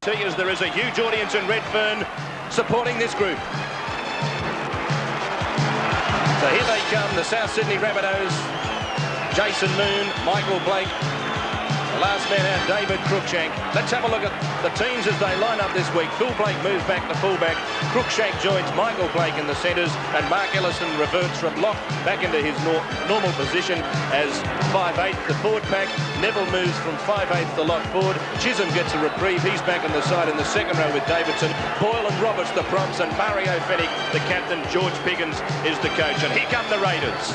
guarantee is there is a huge audience in Redfern supporting this group. So here they come, the South Sydney Rabbitohs. Jason Moon, Michael Blake, the last man out, David Cruikshank. Let's have a look at the teams as they line up this week. Phil Blake moves back to fullback. Cruikshank joins Michael Blake in the centres, and Mark Ellison reverts from lock back into his normal position as 5'8", the forward pack. Neville moves from 5'8", the lock forward. Chisholm gets a reprieve. He's back on the side in the second row with Davidson. Boyle and Roberts the props, and Mario Fennick, the captain. George Piggins is the coach. And here come the Raiders.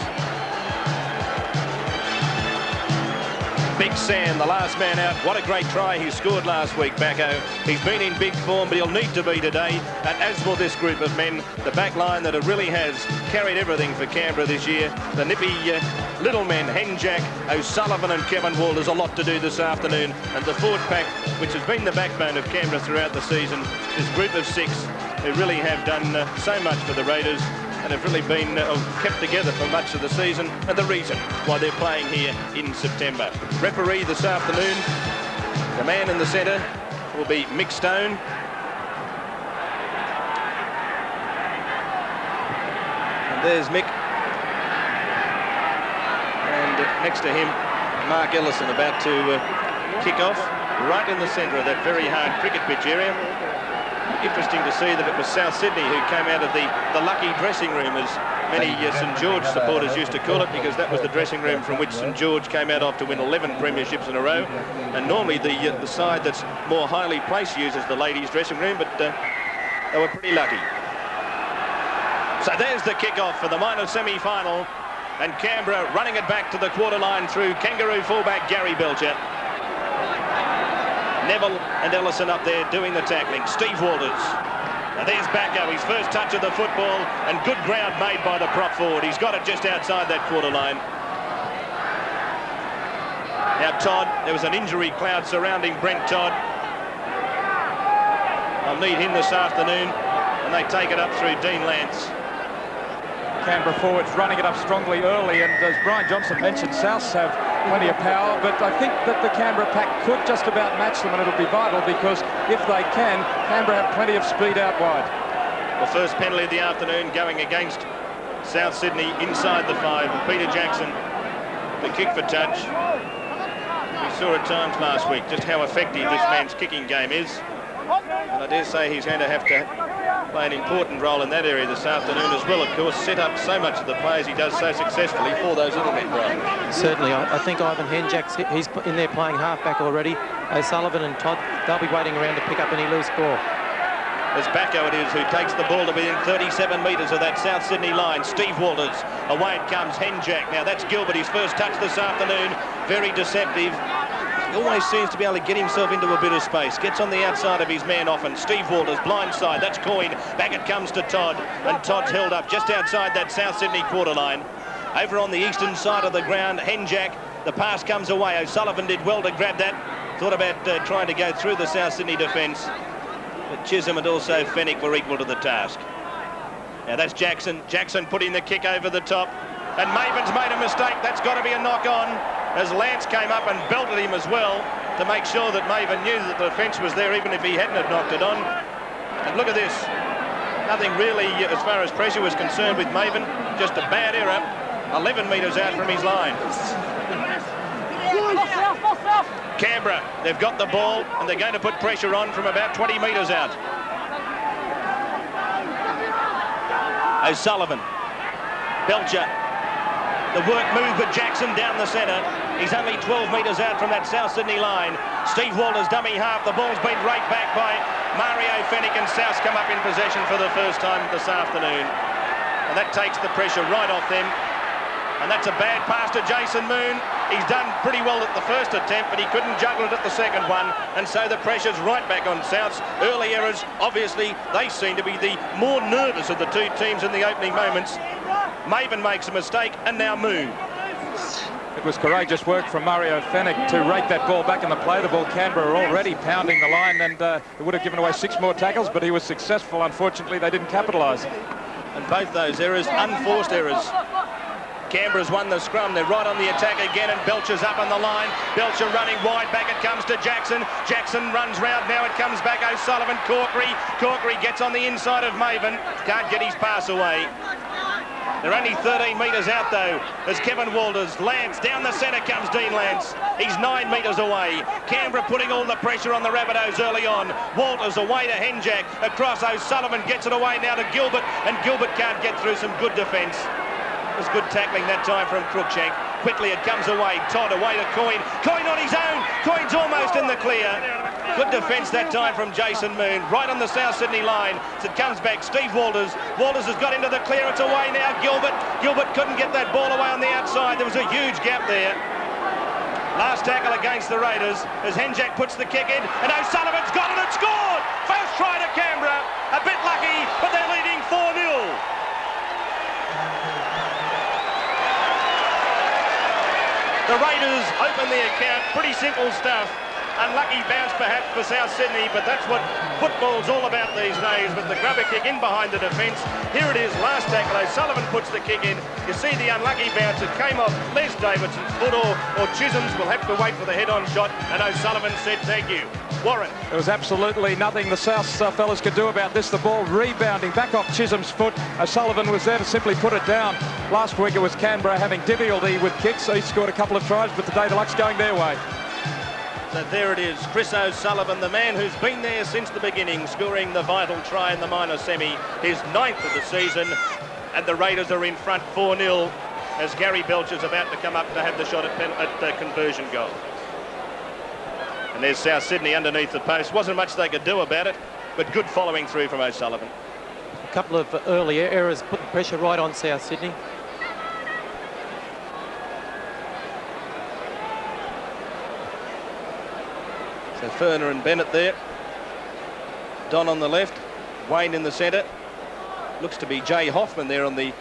Big Sam, the last man out. What a great try he scored last week, Bacco. He's been in big form, but he'll need to be today. And as for this group of men, the back line that really has carried everything for Canberra this year, the nippy little men, Henjack, O'Sullivan and Kevin Wall, there's a lot to do this afternoon. And the forward pack, which has been the backbone of Canberra throughout the season, this group of six who really have done so much for the Raiders and have really been kept together for much of the season, and the reason why they're playing here in September. Referee this afternoon, the man in the centre will be Mick Stone. And there's Mick. And next to him, Mark Ellison about to kick off right in the centre of that very hard cricket pitch area. Interesting to see that it was South Sydney who came out of the lucky dressing room, as many St George supporters used to call it, because that was the dressing room from which St George came out after win 11 premierships in a row. And normally the side that's more highly placed uses the ladies' dressing room, but they were pretty lucky. So there's the kick-off for the minor semi-final, and Canberra running it back to the quarter line through Kangaroo fullback Gary Belcher. Neville and Ellison up there doing the tackling. Steve Walters. Now there's Bacco, his first touch of the football, and good ground made by the prop forward. He's got it just outside that quarter line. Now Todd, there was an injury cloud surrounding Brent Todd. They'll need him this afternoon, and they take it up through Dean Lance. Canberra forwards running it up strongly early, and as Brian Johnson mentioned, Souths have plenty of power, but I think that the Canberra pack could just about match them, and it'll be vital, because if they can, Canberra have plenty of speed out wide. The first penalty of the afternoon going against South Sydney inside the 5. Peter Jackson, the kick for touch. We saw at times last week just how effective this man's kicking game is, and I dare say he's going to have to play an important role in that area this afternoon as well, of course. Set up so much of the plays he does so successfully for those little men, Brian. Certainly, I think Ivan Henjack's, he's in there playing halfback already. O'Sullivan and Todd, they'll be waiting around to pick up any loose ball. As Bacco it is who takes the ball to within 37 metres of that South Sydney line. Steve Walters, away it comes, Henjack. Now that's Gilbert, his first touch this afternoon, very deceptive. He always seems to be able to get himself into a bit of space. Gets on the outside of his man often. Steve Walters, blind side, that's Coyne. Back it comes to Todd, and Todd's held up just outside that South Sydney quarter line. Over on the eastern side of the ground, Henjack, the pass comes away. O'Sullivan did well to grab that. Thought about trying to go through the South Sydney defence. But Chisholm and also Fennick were equal to the task. Now that's Jackson. Jackson putting the kick over the top. And Maven's made a mistake. That's got to be a knock-on, as Lance came up and belted him as well to make sure that Maven knew that the defence was there even if he hadn't have knocked it on. And look at this. Nothing really as far as pressure was concerned with Maven. Just a bad error. 11 metres out from his line. Canberra, they've got the ball and they're going to put pressure on from about 20 metres out. O'Sullivan. Belcher. The work move with Jackson down the centre. He's only 12 metres out from that South Sydney line. Steve Walters dummy half. The ball's been raked back by Mario Fennick, and Souths come up in possession for the first time this afternoon. And that takes the pressure right off them. And that's a bad pass to Jason Moon. He's done pretty well at the first attempt, but he couldn't juggle it at the second one. And so the pressure's right back on Souths. Early errors, obviously, they seem to be the more nervous of the two teams in the opening moments. Maven makes a mistake, and now Moon. It was courageous work from Mario Fennick to rake that ball back in the play. The ball, Canberra already pounding the line, and it would have given away 6 more tackles, but he was successful. Unfortunately, they didn't capitalise. And both those errors, unforced errors. Canberra's won the scrum. They're right on the attack again, and Belcher's up on the line. Belcher running wide. Back it comes to Jackson. Jackson runs round. Now it comes back. O'Sullivan, Corkery. Corkery gets on the inside of Maven. Can't get his pass away. They're only 13 metres out, though, as Kevin Walters. Lance, down the centre comes Dean Lance. He's 9 metres away. Canberra putting all the pressure on the Rabbitohs early on. Walters away to Henjack. Across, O'Sullivan gets it away now to Gilbert, and Gilbert can't get through. Some good defence. It was good tackling that time from Cruikshank. Quickly it comes away. Todd away to Coyne. Coyne on his own. Coyne's almost in the clear. Good defence that time from Jason Moon. Right on the South Sydney line. As it comes back, Steve Walters. Walters has got into the clear. It's away now. Gilbert. Gilbert couldn't get that ball away on the outside. There was a huge gap there. Last tackle against the Raiders as Henjack puts the kick in, and O'Sullivan's got it and scored! First try to Canberra. A bit lucky, but they're leading 4-0. The Raiders open the account. Pretty simple stuff. Unlucky bounce perhaps for South Sydney, but that's what football's all about these days, with the grubber kick in behind the defence. Here it is, last tackle. O'Sullivan puts the kick in. You see the unlucky bounce. It came off Les Davidson's foot, or Chisholm's. Will have to wait for the head-on shot, and O'Sullivan said thank you. Warren. There was absolutely nothing the South fellas could do about this. The ball rebounding back off Chisholm's foot. O'Sullivan was there to simply put it down. Last week it was Canberra having difficulty with kicks. He scored a couple of tries, but today the luck's going their way. So there it is, Chris O'Sullivan, the man who's been there since the beginning, scoring the vital try in the minor semi, his 9th of the season, and the Raiders are in front 4-0 as Gary Belcher's about to come up to have the shot at the conversion goal. And there's South Sydney underneath the post. Wasn't much they could do about it, but good following through from O'Sullivan. A couple of early errors put the pressure right on South Sydney. So Ferner and Bennett there. Don on the left, Wayne in the centre. Looks to be Jay Hoffman there on the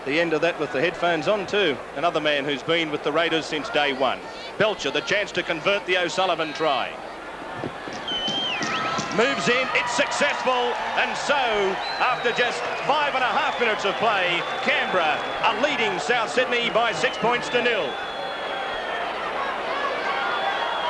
end of that with the headphones on too. Another man who's been with the Raiders since day one. Belcher, the chance to convert the O'Sullivan try. Moves in, it's successful, and so, after just 5.5 minutes of play, Canberra are leading South Sydney by 6 points to 0.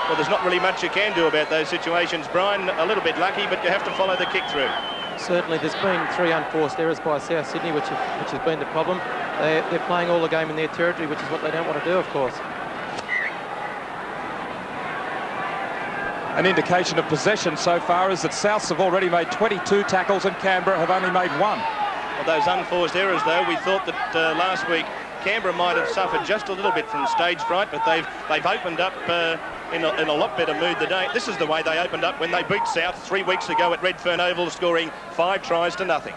Well, there's not really much you can do about those situations, Brian. A little bit lucky, but you have to follow the kick through. Certainly, there's been 3 unforced errors by South Sydney, which has been the problem. They're playing all the game in their territory, which is what they don't want to do, of course. An indication of possession so far is that Souths have already made 22 tackles and Canberra have only made 1. Well, those unforced errors, though, we thought that last week Canberra might have suffered just a little bit from stage fright, but they've opened up in a lot better mood today. This is the way they opened up when they beat South 3 weeks ago at Redfern Oval, scoring 5 tries to nothing.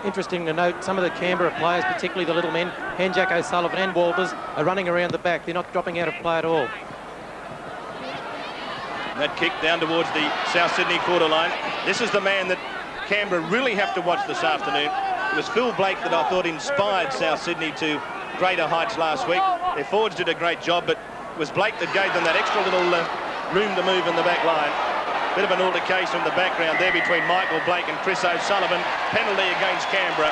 Interesting to note, some of the Canberra players, particularly the little men, Henjack, O'Sullivan and Walters, are running around the back. They're not dropping out of play at all. And that kick down towards the South Sydney quarter line. This is the man that Canberra really have to watch this afternoon. It was Phil Blake that I thought inspired South Sydney to greater heights last week. Their forwards did a great job, but it was Blake that gave them that extra little room to move in the back line. Bit of an altercation in the background there between Michael Blake and Chris O'Sullivan. Penalty against Canberra.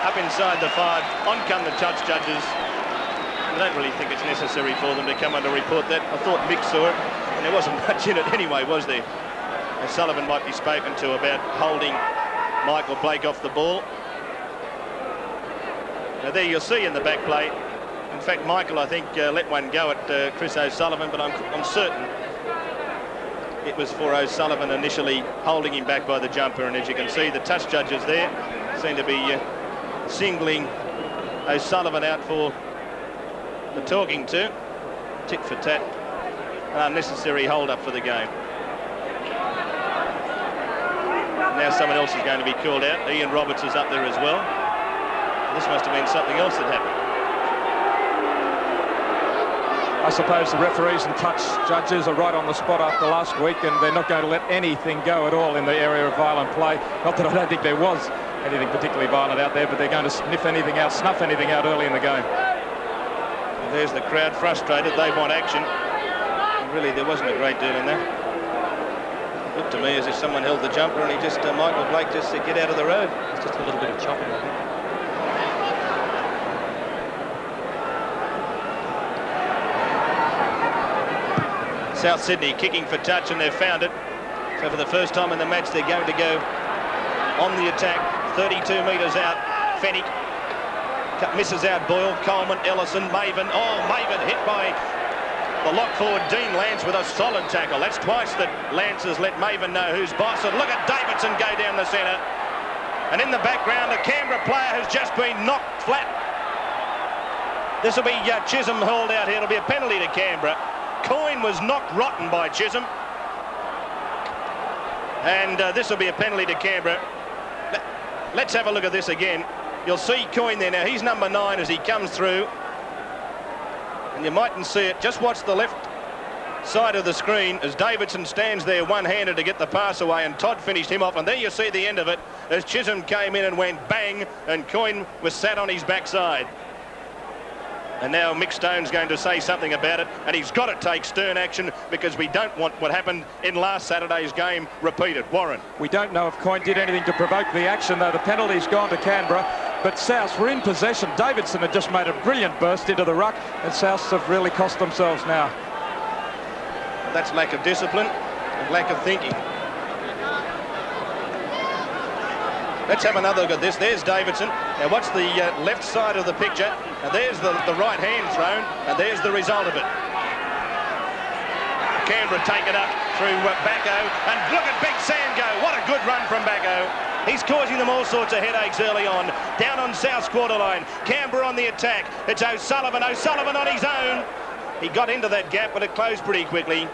Up inside the 5. On come the touch judges. I don't really think it's necessary for them to come on to report that. I thought Mick saw it, and there wasn't much in it anyway, was there? O'Sullivan might be spoken to about holding Michael Blake off the ball. Now there you'll see in the back play. In fact, Michael, I think, let one go at Chris O'Sullivan, but I'm certain it was for O'Sullivan initially holding him back by the jumper. And as you can see, the touch judges there seem to be singling O'Sullivan out for the talking to. Tit for tat. An unnecessary hold-up for the game. Now someone else is going to be called out. Ian Roberts is up there as well. This must have been something else that happened. I suppose the referees and touch judges are right on the spot after last week, and they're not going to let anything go at all in the area of violent play. Not that I don't think there was anything particularly violent out there, but they're going to snuff anything out early in the game. Well, there's the crowd frustrated. They want action. And really, there wasn't a great deal in there. It looked to me as if someone held the jumper and he just, Michael Blake just said, get out of the road. It's just a little bit of chopping, I think. South Sydney kicking for touch, and they've found it. So for the first time in the match, they're going to go on the attack. 32 metres out. Fennick misses out Boyle, Coleman, Ellison, Maven. Oh, Maven hit by the lock forward. Dean Lance with a solid tackle. That's twice that Lance has let Maven know who's boss. And look at Davidson go down the centre. And in the background, a Canberra player has just been knocked flat. This will be Chisholm hauled out here. It'll be a penalty to Canberra. Coyne was knocked rotten by Chisholm. And this will be a penalty to Canberra. Let's have a look at this again. You'll see Coyne there now. He's number 9 as he comes through. And you mightn't see it. Just watch the left side of the screen as Davidson stands there one-handed to get the pass away, and Todd finished him off. And there you see the end of it as Chisholm came in and went bang, and Coyne was sat on his backside. And now Mick Stone's going to say something about it, and he's got to take stern action because we don't want what happened in last Saturday's game repeated. Warren. We don't know if Coyne did anything to provoke the action, though the penalty's gone to Canberra. But Souths were in possession. Davidson had just made a brilliant burst into the ruck, and Souths have really cost themselves now. That's lack of discipline and lack of thinking. Let's have another look at this. There's Davidson. Now watch the left side of the picture. And there's the right hand thrown. And there's the result of it. Canberra take it up through Backo. And look at Big Sam go. What a good run from Backo. He's causing them all sorts of headaches early on. Down on South's quarter line. Canberra on the attack. It's O'Sullivan. O'Sullivan on his own. He got into that gap, but it closed pretty quickly.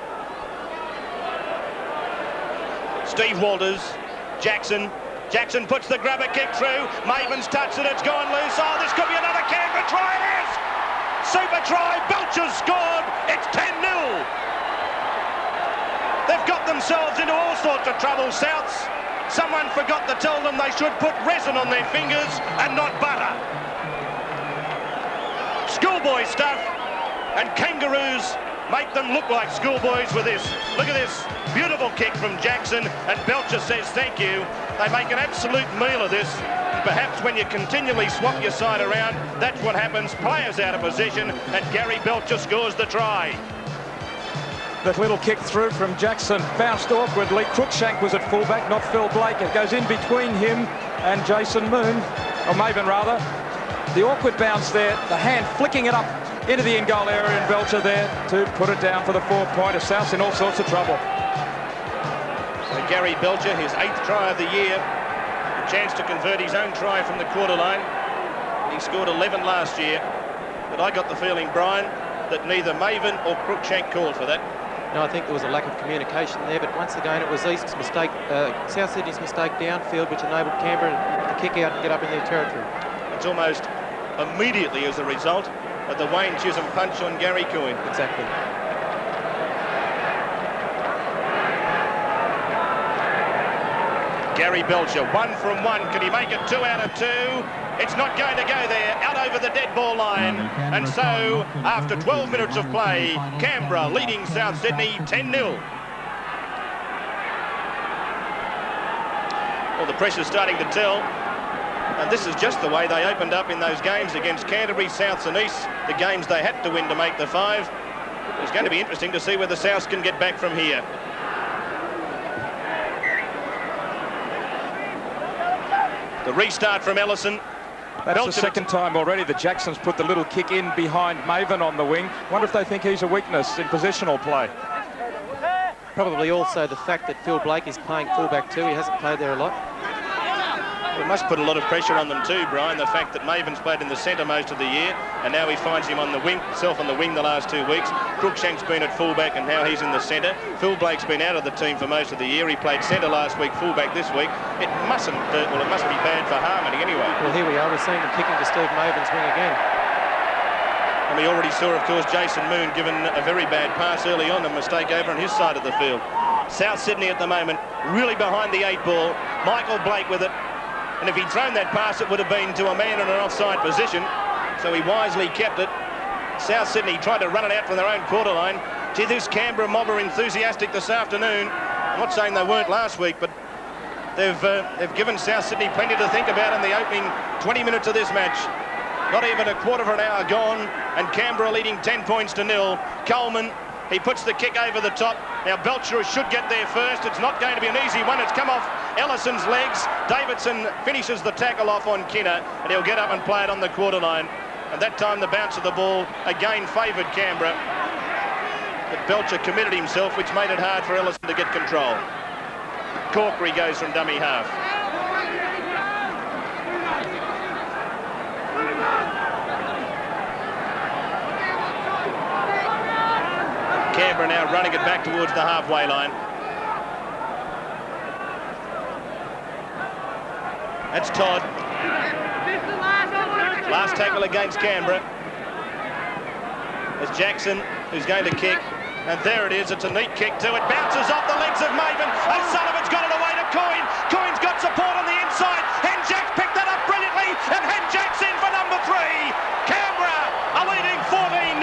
Steve Walters. Jackson. Jackson puts the grubber kick through. Maven's touched it. It's gone loose. Oh, this could be another Canberra try. It is! Super try. Belcher's scored. It's 10-0. They've got themselves into all sorts of trouble, Souths. Someone forgot to tell them they should put resin on their fingers and not butter. Schoolboy stuff, and Kangaroos make them look like schoolboys with this. Look at this. Beautiful kick from Jackson, and Belcher says thank you. They make an absolute meal of this. Perhaps when you continually swap your side around, that's what happens. Players out of position, and Gary Belcher scores the try. That little kick through from Jackson bounced awkwardly. Cruikshank was at fullback, not Phil Blake. It goes in between him and Jason Moon, or Maven rather. The awkward bounce there, the hand flicking it up into the in-goal area, and Belcher there to put it down for the 4-pointer. South's in all sorts of trouble. So Gary Belcher, his 8th try of the year, a chance to convert his own try from the quarter line. He scored 11 last year, but I got the feeling, Brian, that neither Maven or Cruikshank called for that. No, I think there was a lack of communication there, but once again it was East's mistake, South Sydney's mistake downfield, which enabled Canberra to kick out and get up in their territory. It's almost immediately as a result of the Wayne Chisholm punch on Gary Coyne. Exactly. Gary Belcher, 1 from 1. Can he make it 2 out of 2? It's not going to go there, out over the dead ball line. And so, after 12 minutes of play, Canberra leading South Sydney 10-0. Well, the pressure's starting to tell. And this is just the way they opened up in those games against Canterbury, Souths and East, the games they had to win to make the 5. It's going to be interesting to see whether Souths can get back from here. The restart from Ellison. That's Belcher. The second time already that Jackson's put the little kick in behind Maven on the wing. Wonder if they think he's a weakness in positional play. Probably also the fact that Phil Blake is playing fullback too. He hasn't played there a lot. It must put a lot of pressure on them too, Brian, the fact that Maven's played in the centre most of the year, and now he finds him on the wing, himself on the wing the last 2 weeks. Cruikshank's been at fullback and now he's in the centre. Phil Blake's been out of the team for most of the year. He played centre last week, fullback this week. It mustn't be bad for harmony anyway. Well, here we are. We're seeing them kicking to Steve Maven's wing again. And we already saw, of course, Jason Moon given a very bad pass early on, a mistake over on his side of the field. South Sydney at the moment, really behind the 8 ball. Michael Blake with it. And if he'd thrown that pass, it would have been to a man in an offside position. So he wisely kept it. South Sydney tried to run it out from their own quarter line. Gee, this Canberra mob are enthusiastic this afternoon. I'm not saying they weren't last week, but they've given South Sydney plenty to think about in the opening 20 minutes of this match. Not even a quarter of an hour gone, and Canberra leading 10 points to 0. Coleman, He puts the kick over the top. Now Belcher should get there first. It's not going to be an easy one. It's come off Ellison's legs. Davidson finishes the tackle off on Kinner, and he'll get up and play it on the quarter line. And that time the bounce of the ball again favoured Canberra. But Belcher committed himself, which made it hard for Ellison to get control. Corkery goes from dummy half. Canberra now running it back towards the halfway line. That's Todd. Last tackle against Canberra. It's Jackson who's going to kick. And there it is. It's a neat kick too. It bounces off the legs of Maven. O'Sullivan's got it away to Coyne. Coyne's got support on the inside. Henjack's picked that up brilliantly. And Henjack's in for number 3. Canberra are leading 14-0.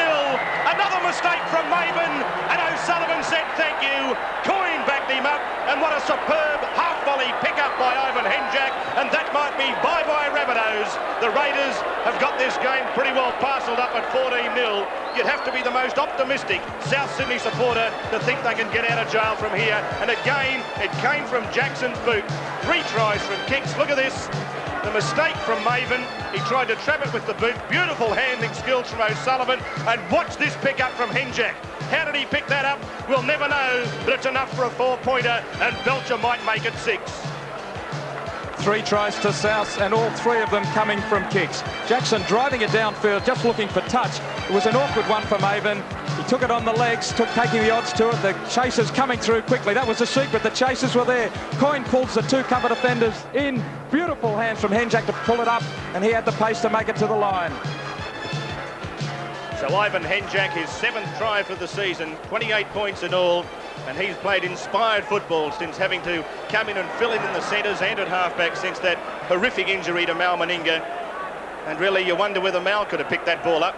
Another mistake from Maven, and O'Sullivan said thank you. Coyne backed him up, and what a superb half-volley pick-up by Ivan Henjack, and that might be bye-bye Rabbitohs. The Raiders have got this game pretty well parcelled up at 14-0. You'd have to be the most optimistic South Sydney supporter to think they can get out of jail from here. And again, it came from Jackson's boot. 3 tries from kicks. Look at this. The mistake from Maven. He tried to trap it with the boot. Beautiful handling skills from O'Sullivan. And watch this pick up from Henjack. How did he pick that up? We'll never know, but it's enough for a 4-pointer, and Belcher might make it 6. 3 tries to South, and all 3 of them coming from kicks. Jackson driving it downfield, just looking for touch. It was an awkward one for Maven. He took it on the legs, taking the odds to it. The chasers coming through quickly. That was the secret. The chasers were there. Coyne pulls the 2 cover defenders in. Beautiful hands from Henjack to pull it up, and he had the pace to make it to the line. So Ivan Henjack, his 7th try for the season, 28 points in all, and he's played inspired football since having to come in and fill in the centres and at halfback since that horrific injury to Mal Meninga. And really you wonder whether Mal could have picked that ball up.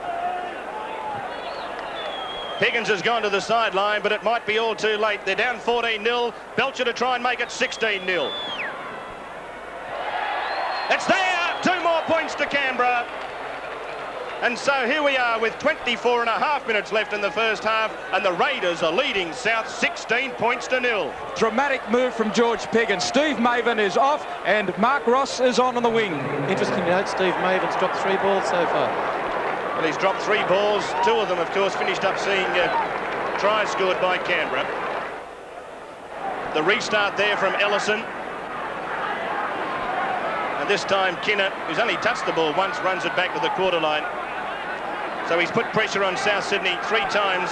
Higgins has gone to the sideline, but it might be all too late. They're down 14-0. Belcher to try and make it 16-0. It's there! 2 more points to Canberra. And so here we are with 24.5 minutes left in the first half, and the Raiders are leading South 16 points to 0. Dramatic move from George Pigg, and Steve Maven is off, and Mark Ross is on the wing. Interesting to note, Steve Maven's dropped 3 balls so far. Well, he's dropped 3 balls. 2 of them, of course, finished up seeing tries scored by Canberra. The restart there from Ellison. And this time Kinner, who's only touched the ball once, runs it back to the quarter line. So he's put pressure on South Sydney 3 times.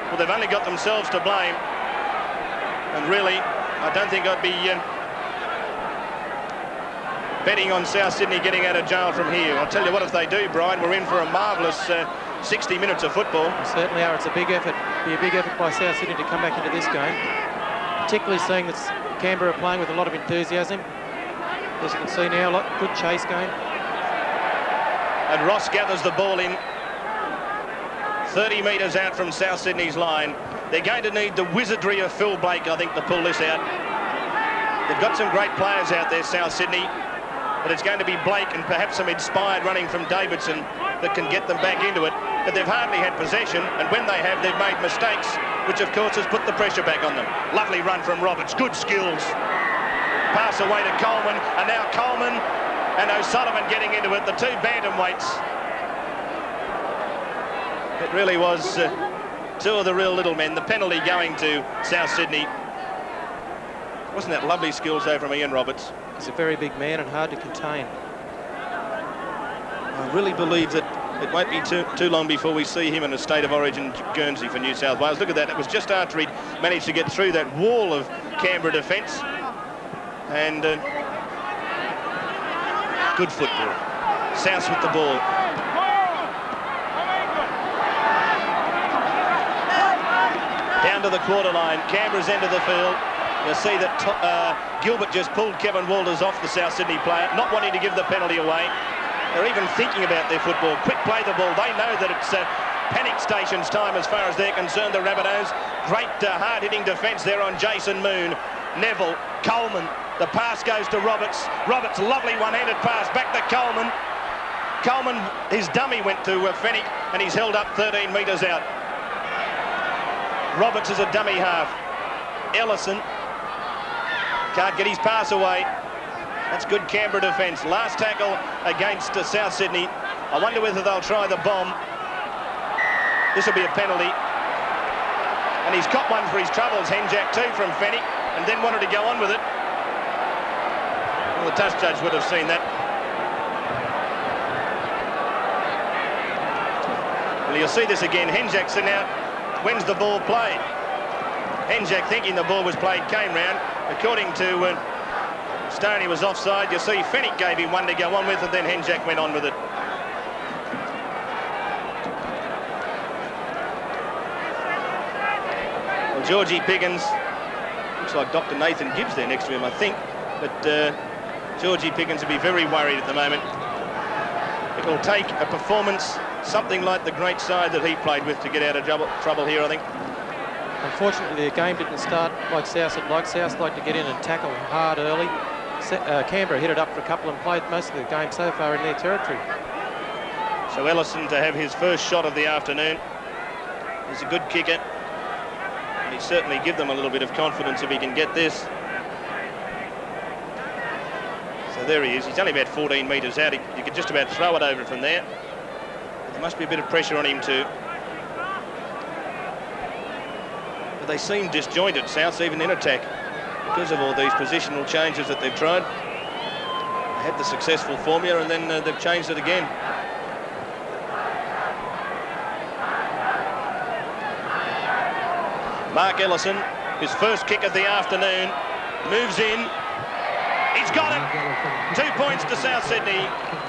Well, they've only got themselves to blame. And really, I don't think I'd be betting on South Sydney getting out of jail from here. I'll tell you what, if they do, Brian, we're in for a marvellous 60 minutes of football. They certainly are. It's a big effort. It'll be a big effort by South Sydney to come back into this game. Particularly seeing that Canberra are playing with a lot of enthusiasm. As you can see now, good chase going. And Ross gathers the ball in. 30 metres out from South Sydney's line. They're going to need the wizardry of Phil Blake, I think, to pull this out. They've got some great players out there, South Sydney, but it's going to be Blake and perhaps some inspired running from Davidson that can get them back into it. But they've hardly had possession, and when they have, they've made mistakes, which of course has put the pressure back on them. Lovely run from Roberts, good skills. Pass away to Coleman, and now Coleman and O'Sullivan getting into it, the 2 bantamweights. It really was 2 of the real little men. The penalty going to South Sydney. Wasn't that lovely skills though from Ian Roberts? He's a very big man and hard to contain. I really believe that it won't be too long before we see him in a state of origin Guernsey for New South Wales. Look at that. It was just after he'd managed to get through that wall of Canberra defence. And good football. South with the ball. Down to the quarter line. Canberra's end of the field. You'll see that Gilbert just pulled Kevin Walters off the South Sydney player, not wanting to give the penalty away. They're even thinking about their football. Quick play the ball. They know that it's panic stations time as far as they're concerned, the Rabbitohs. Great hard-hitting defence there on Jason Moon. Neville, Coleman. The pass goes to Roberts. Roberts, lovely one-handed pass back to Coleman. Coleman, his dummy went to Fennick, and he's held up 13 metres out. Roberts is a dummy half. Ellison can't get his pass away. That's good Canberra defence. Last tackle against South Sydney. I wonder whether they'll try the bomb. This will be a penalty. And he's got one for his troubles, Henjack too, from Fennick, and then wanted to go on with it. Well, the touch judge would have seen that. Well, you'll see this again. Henjack sitting out. When's the ball played? Henjack, thinking the ball was played, came round. According to Stoney, was offside. You see Fennick gave him one to go on with, and then Henjack went on with it. Well, Georgie Piggins, looks like Dr. Nathan Gibbs there next to him, I think. But Georgie Piggins will be very worried at the moment. It will take a performance something like the great side that he played with to get out of trouble here, I think. Unfortunately, the game didn't start like South had liked. South like to get in and tackle hard early. Canberra hit it up for a couple and played most of the game so far in their territory. So Ellison to have his first shot of the afternoon. He's a good kicker. And he'd certainly give them a little bit of confidence if he can get this. So there he is. He's only about 14 metres out. You could just about throw it over from there. But there must be a bit of pressure on him too. But they seem disjointed, South, even in attack, because of all these positional changes that they've tried. They had the successful formula and then they've changed it again. Mark Ellison, his first kick of the afternoon, moves in. He's got it. 2 points to South Sydney.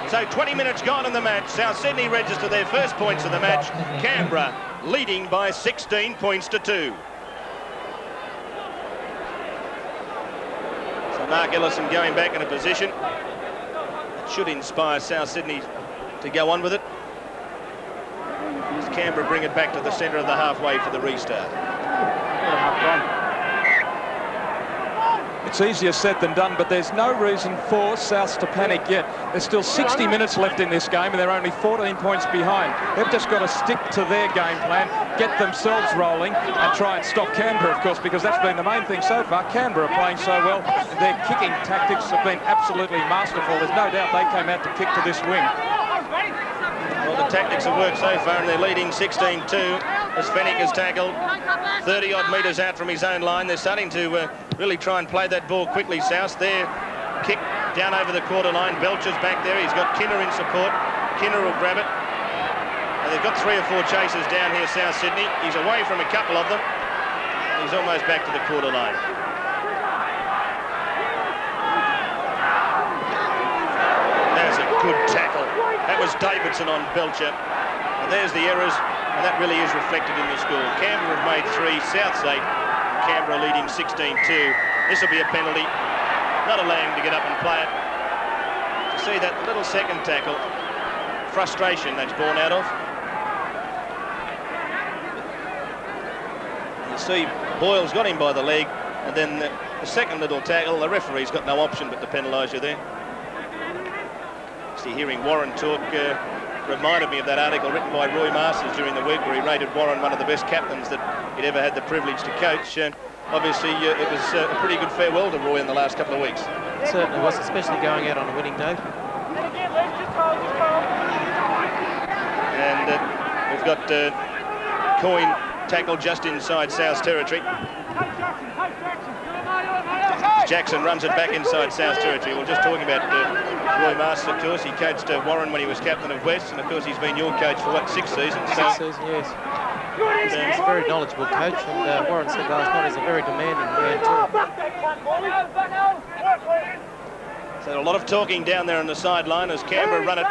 So 20 minutes gone in the match. South Sydney register their first points of the match. Canberra leading by 16 points to 2. So Mark Ellison going back in a position that should inspire South Sydney to go on with it. As Canberra bring it back to the centre of the halfway for the restart. It's easier said than done, but there's no reason for South to panic yet. There's still 60 minutes left in this game and they're only 14 points behind. They've just got to stick to their game plan, get themselves rolling and try and stop Canberra, of course, because that's been the main thing so far. Canberra playing so well. Their kicking tactics have been absolutely masterful. There's no doubt they came out to kick to this wing. Well, the tactics have worked so far and they're leading 16-2 as Fennick has tackled 30-odd metres out from his own line. They're starting to really try and play that ball quickly, South. There, kick down over the quarter line. Belcher's back there. He's got Kinner in support. Kinner will grab it. And they've got 3 or 4 chasers down here, South Sydney. He's away from a couple of them. He's almost back to the quarter line. There's a good tackle. That was Davidson on Belcher. And there's the errors, and that really is reflected in the score. Canberra have made 3, South's 8. Canberra leading 16-2. This will be a penalty. Not allowing him to get up and play it. To see that little second tackle, frustration that's born out of. You see Boyle's got him by the leg, and then the second little tackle, the referee's got no option but to penalise you there. See, hearing Warren talk reminded me of that article written by Roy Masters during the week where he rated Warren one of the best captains that he'd ever had the privilege to coach. Obviously, it was a pretty good farewell to Roy in the last couple of weeks. It certainly was, especially going out on a winning note. And we've got Coyne tackled just inside South's territory. Jackson runs it back inside South's territory. We're just talking about Roy Masters, of course. He coached Warren when he was captain of West, and of course he's been your coach for, what, 6 seasons? 6 seasons, yes. He's a very knowledgeable coach, and Warren said last night he's a very demanding man too. So a lot of talking down there on the sideline as Canberra run it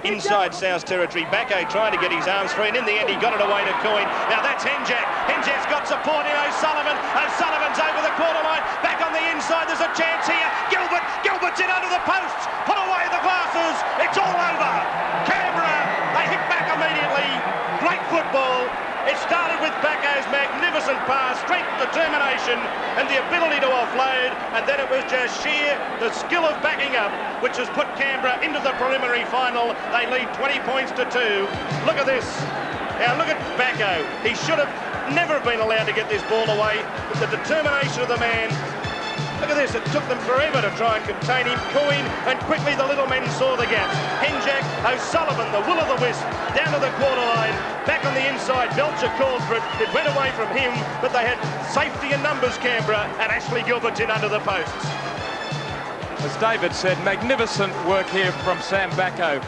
inside South's territory. Backo trying to get his arms free, and in the end he got it away to Coyne. Now that's Henjack. Henjack's got support in O'Sullivan. O'Sullivan's over the quarter line. Back on the inside, there's a chance here. Gilbert's in under the posts. Put away the glasses. It's all over. Canberra, they hit back immediately. Great football. It started with Backo's magnificent pass, strength, determination, and the ability to offload, and then it was just sheer the skill of backing up, which has put Canberra into the preliminary final. They lead 20 points to 2. Look at this. Now look at Backo. He should have never have been allowed to get this ball away. But the determination of the man. Look at this, it took them forever to try and contain him. Coyne, and quickly the little men saw the gaps. Henjack, O'Sullivan, the will o' the wisp, down to the quarter line, back on the inside. Belcher called for it. It went away from him, but they had safety in numbers, Canberra, and Ashley Gilbert's in under the posts. As David said, magnificent work here from Sam Backo.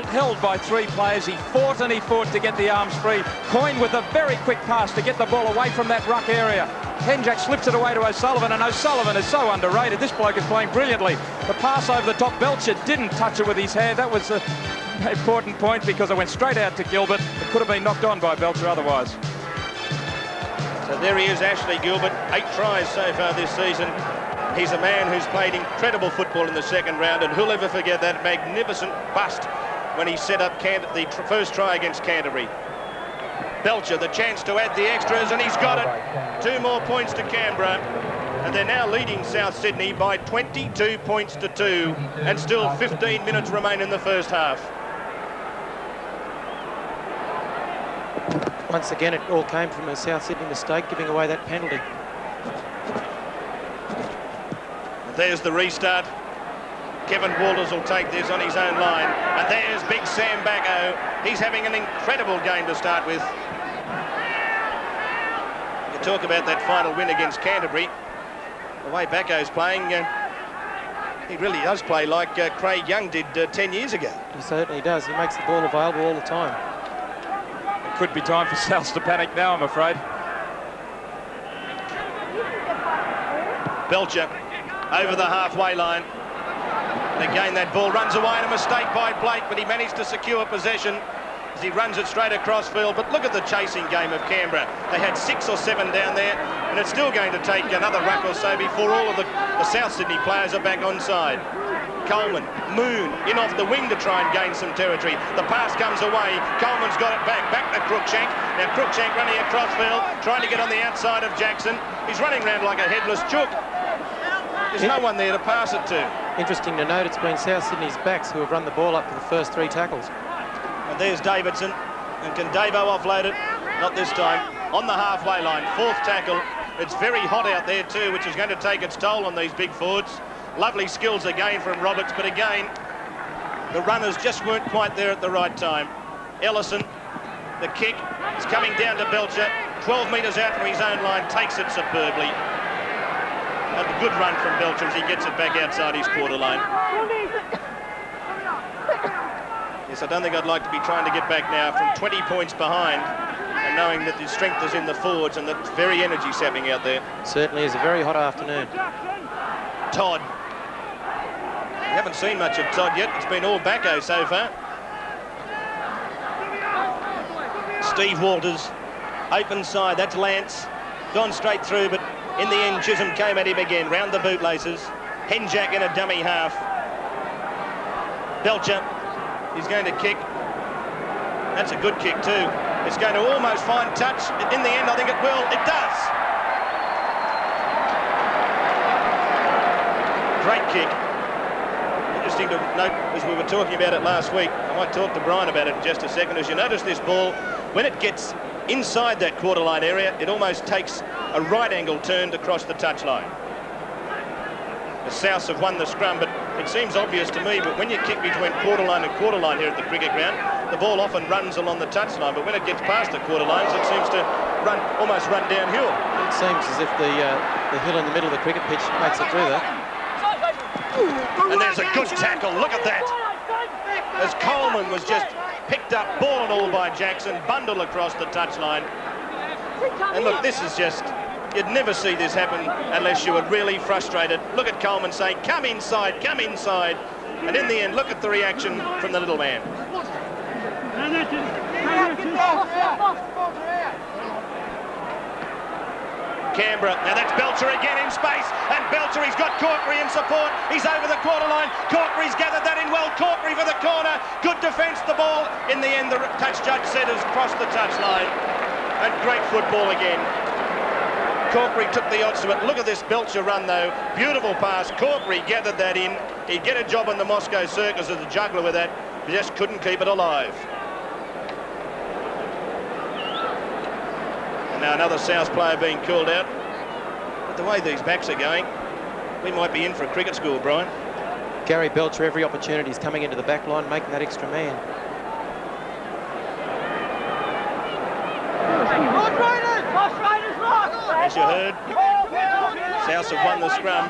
Held by 3 players. He fought and he fought to get the arms free. Coyne with a very quick pass to get the ball away from that ruck area. Henjack slips it away to O'Sullivan, and O'Sullivan is so underrated. This bloke is playing brilliantly. The pass over the top, Belcher didn't touch it with his hand. That was an important point because it went straight out to Gilbert. It could have been knocked on by Belcher otherwise. So there he is, Ashley Gilbert. 8 tries so far this season. He's a man who's played incredible football in the second round, and who'll ever forget that magnificent bust when he set up the first try against Canterbury. Belcher, the chance to add the extras, and he's got it. 2 more points to Canberra, and they're now leading South Sydney by 22 points to 2, and still 15 minutes remain in the first half. Once again, it all came from a South Sydney mistake, giving away that penalty. There's the restart. Kevin Walters will take this on his own line. And there's big Sam Backo. He's having an incredible game to start with. You talk about that final win against Canterbury. The way Backo's playing, he really does play like Craig Young did 10 years ago. He certainly does. He makes the ball available all the time. It could be time for Souths to panic now, I'm afraid. Belcher over the halfway line. And again, that ball runs away, and a mistake by Blake, but he managed to secure possession as he runs it straight across field. But look at the chasing game of Canberra. They had 6 or 7 down there, and it's still going to take another ruck or so before all of the South Sydney players are back onside. Coleman, Moon, in off the wing to try and gain some territory. The pass comes away. Coleman's got it back to Cruikshank. Now Cruikshank running across field, trying to get on the outside of Jackson. He's running around like a headless chook. There's no one there to pass it to. Interesting to note, it's been South Sydney's backs who have run the ball up for the first 3 tackles. And there's Davidson. And can Davo offload it? Not this time. On the halfway line, 4th tackle. It's very hot out there too, which is going to take its toll on these big forwards. Lovely skills again from Roberts, but again, the runners just weren't quite there at the right time. Ellison, the kick, is coming down to Belcher. 12 metres out from his own line, takes it superbly. A good run from Belcher as he gets it back outside his quarter line. Yes, I don't think I'd like to be trying to get back now from 20 points behind and knowing that the strength is in the forwards and that's very energy sapping out there. Certainly is a very hot afternoon. Todd. We haven't seen much of Todd yet. It's been all Backo so far. Steve Walters, open side, that's Lance. Gone straight through, but in the end, Chisholm came at him again, round the bootlaces. Henjack in a dummy half. Belcher, he's going to kick. That's a good kick too. It's going to almost find touch. In the end, I think it will. It does. Great kick. Interesting to note, as we were talking about it last week, I might talk to Brian about it in just a second. As you notice, this ball, when it gets inside that quarter line area, it almost takes a right angle turn to cross the touchline. The Souths have won the scrum, but it seems obvious to me, but when you kick between quarter line and quarter line here at the cricket ground, the ball often runs along the touchline, but when it gets past the quarter lines, it seems to almost run downhill. It seems as if the hill in the middle of the cricket pitch makes it through that. And there's a good tackle, look at that. As Coleman was just picked up, ball and all by Jackson, bundled across the touchline. And look, this is just, you'd never see this happen unless you were really frustrated. Look at Coleman saying, come inside, come inside. And in the end, look at the reaction from the little man. Canberra, now that's Belcher again in space, and Belcher, he's got Corkery in support, he's over the quarter line, Corkery's gathered that in well, Corkery for the corner, good defence, the ball, in the end the touch judge said has crossed the touchline, and great football again. Corkery took the odds to it. Look at this Belcher run though, beautiful pass, Corkery gathered that in, he'd get a job on the Moscow Circus as a juggler with that, he just couldn't keep it alive. Now another South player being called out. But the way these backs are going, we might be in for a cricket score, Brian. Gary Belcher, every opportunity is coming into the back line, making that extra man. As you heard, South have won the scrum.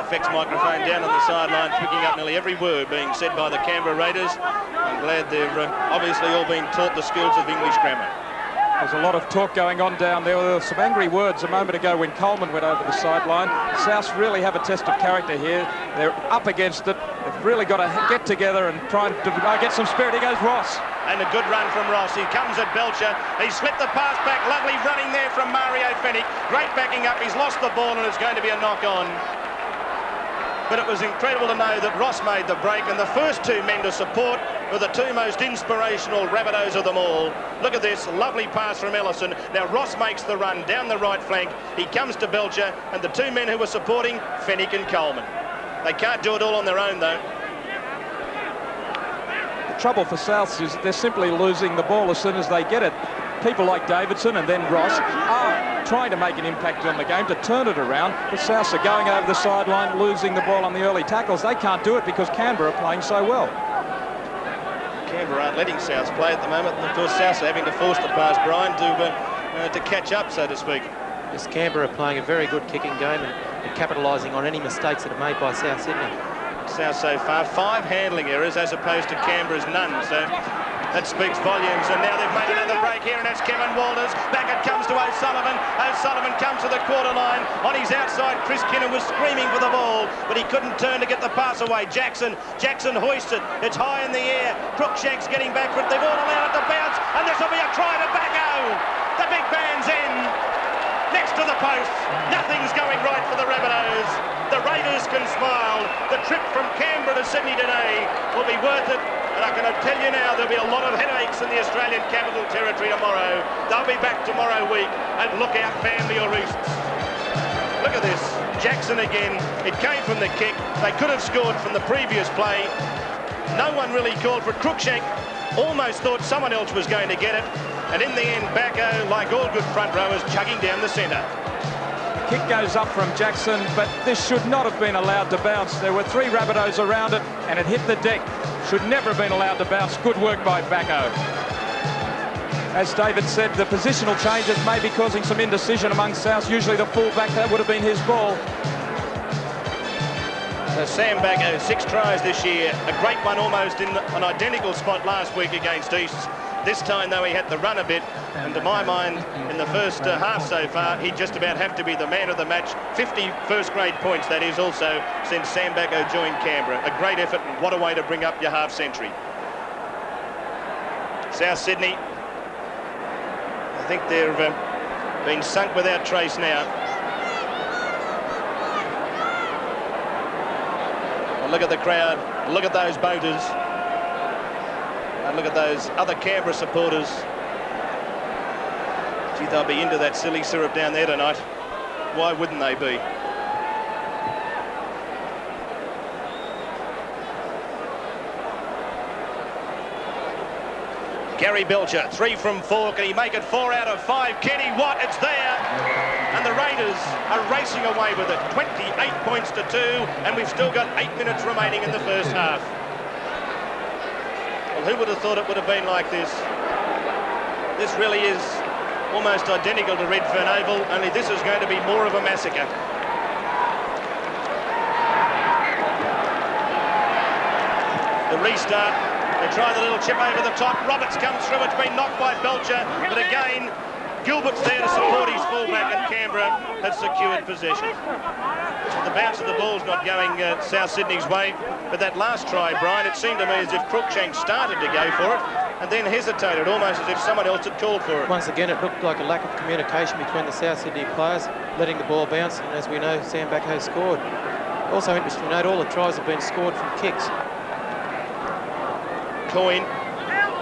Effects microphone down on the sideline, picking up nearly every word being said by the Canberra Raiders. I'm glad they've obviously all been taught the skills of English grammar. There's a lot of talk going on down there. There were some angry words a moment ago when Coleman went over the sideline. Souths really have a test of character here. They're up against it. They've really got to get together and try and get some spirit. Here goes Ross. And a good run from Ross. He comes at Belcher. He slipped the pass back. Lovely running there from Mario Fennick. Great backing up. He's lost the ball and it's going to be a knock on. But it was incredible to know that Ross made the break, and the first two men to support were the two most inspirational Rabbitohs of them all. Look at this, lovely pass from Ellison. Now Ross makes the run down the right flank. He comes to Belcher, and the two men who were supporting, Fennick and Coleman. They can't do it all on their own, though. The trouble for Souths is they're simply losing the ball as soon as they get it. People like Davidson and then Ross are trying to make an impact on the game to turn it around. The Souths are going over the sideline, losing the ball on the early tackles. They can't do it because Canberra are playing so well. Canberra aren't letting Souths play at the moment. And of course, Souths are having to force the pass, Brian, to catch up, so to speak. Yes, Canberra are playing a very good kicking game and capitalising on any mistakes that are made by South Sydney. South so far, 5 handling errors as opposed to Canberra's none. So that speaks volumes, and now they've made another break here, and that's Kevin Walters. Back it comes to O'Sullivan. O'Sullivan comes to the quarter line. On his outside, Chris Kinner was screaming for the ball, but he couldn't turn to get the pass away. Jackson hoists it. It's high in the air. Cruikshank's getting back for it. They've all allowed it to bounce, and this will be a try to Backo. The big band's in. Next to the post. Nothing's going right for the Rabbitohs. The Raiders can smile. The trip from Canberra to Sydney today will be worth it. And I can tell you now, there'll be a lot of headaches in the Australian Capital Territory tomorrow. They'll be back tomorrow week, and look out, family or roosts. Look at this. Jackson again. It came from the kick. They could have scored from the previous play. No one really called for it. Cruikshank almost thought someone else was going to get it. And in the end, Backo, like all good front rowers, chugging down the centre. Kick goes up from Jackson, but this should not have been allowed to bounce. There were 3 Rabbitohs around it, and it hit the deck. Should never have been allowed to bounce. Good work by Backo. As David said, the positional changes may be causing some indecision among South. Usually the full-back, that would have been his ball. So Sam Backo, 6 tries this year. A great one almost in an identical spot last week against Easts. This time, though, he had to run a bit, and to my mind, in the first half so far, he'd just about have to be the man of the match. 50 first-grade points, that is, also, since Sam Backo joined Canberra. A great effort, and what a way to bring up your half-century. South Sydney, I think they've been sunk without trace now. And look at the crowd, look at those boaters. And look at those other Canberra supporters. Gee, they'll be into that silly syrup down there tonight. Why wouldn't they be? Gary Belcher, 3 from 4. Can he make it 4 out of 5? Kenny Watt, it's there. And the Raiders are racing away with it. 28 points to 2, and we've still got 8 minutes remaining in the first half. Well, who would have thought it would have been like this? This really is almost identical to Redfern Oval, only this is going to be more of a massacre. The restart, they try the little chip over the top. Roberts comes through, it's been knocked by Belcher, but again, Gilbert's there to support his fullback, and Canberra has secured possession. The bounce of the ball's not going South Sydney's way, but that last try, Brian, it seemed to me as if Cruikshank started to go for it and then hesitated, almost as if someone else had called for it. Once again, it looked like a lack of communication between the South Sydney players, letting the ball bounce, and as we know, Sam Backo scored. Also interesting to note, all the tries have been scored from kicks. Coyne.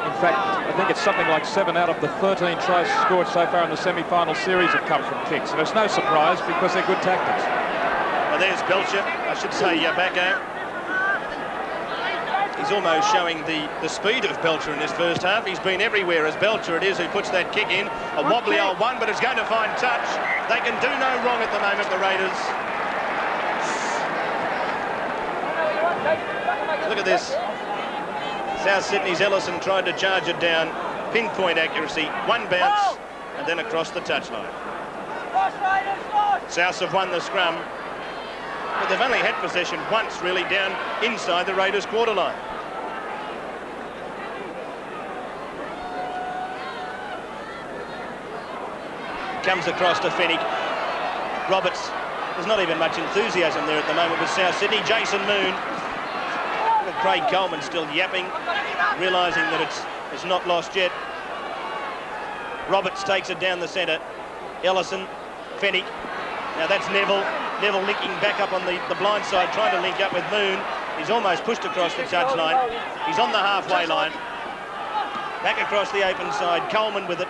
In fact, I think it's something like 7 out of the 13 tries scored so far in the semi-final series have come from kicks. And it's no surprise because they're good tactics. Well, there's Belcher, I should say Backo. He He's almost showing the speed of Belcher in this first half. He's been everywhere as Belcher it is who puts that kick in. A wobbly old one, but it's going to find touch. They can do no wrong at the moment, the Raiders. Look at this. South Sydney's Ellison tried to charge it down. Pinpoint accuracy, one bounce, and then across the touchline. Souths have won the scrum, but they've only had possession once, really, down inside the Raiders' quarter line. Comes across to Fennick. Roberts. There's not even much enthusiasm there at the moment with South Sydney. Jason Moon. Craig Coleman still yapping, realising that it's not lost yet. Roberts takes it down the centre. Ellison, Fennick. Now that's Neville. Neville linking back up on the blind side, trying to link up with Moon. He's almost pushed across the touchline. He's on the halfway line. Back across the open side. Coleman with it.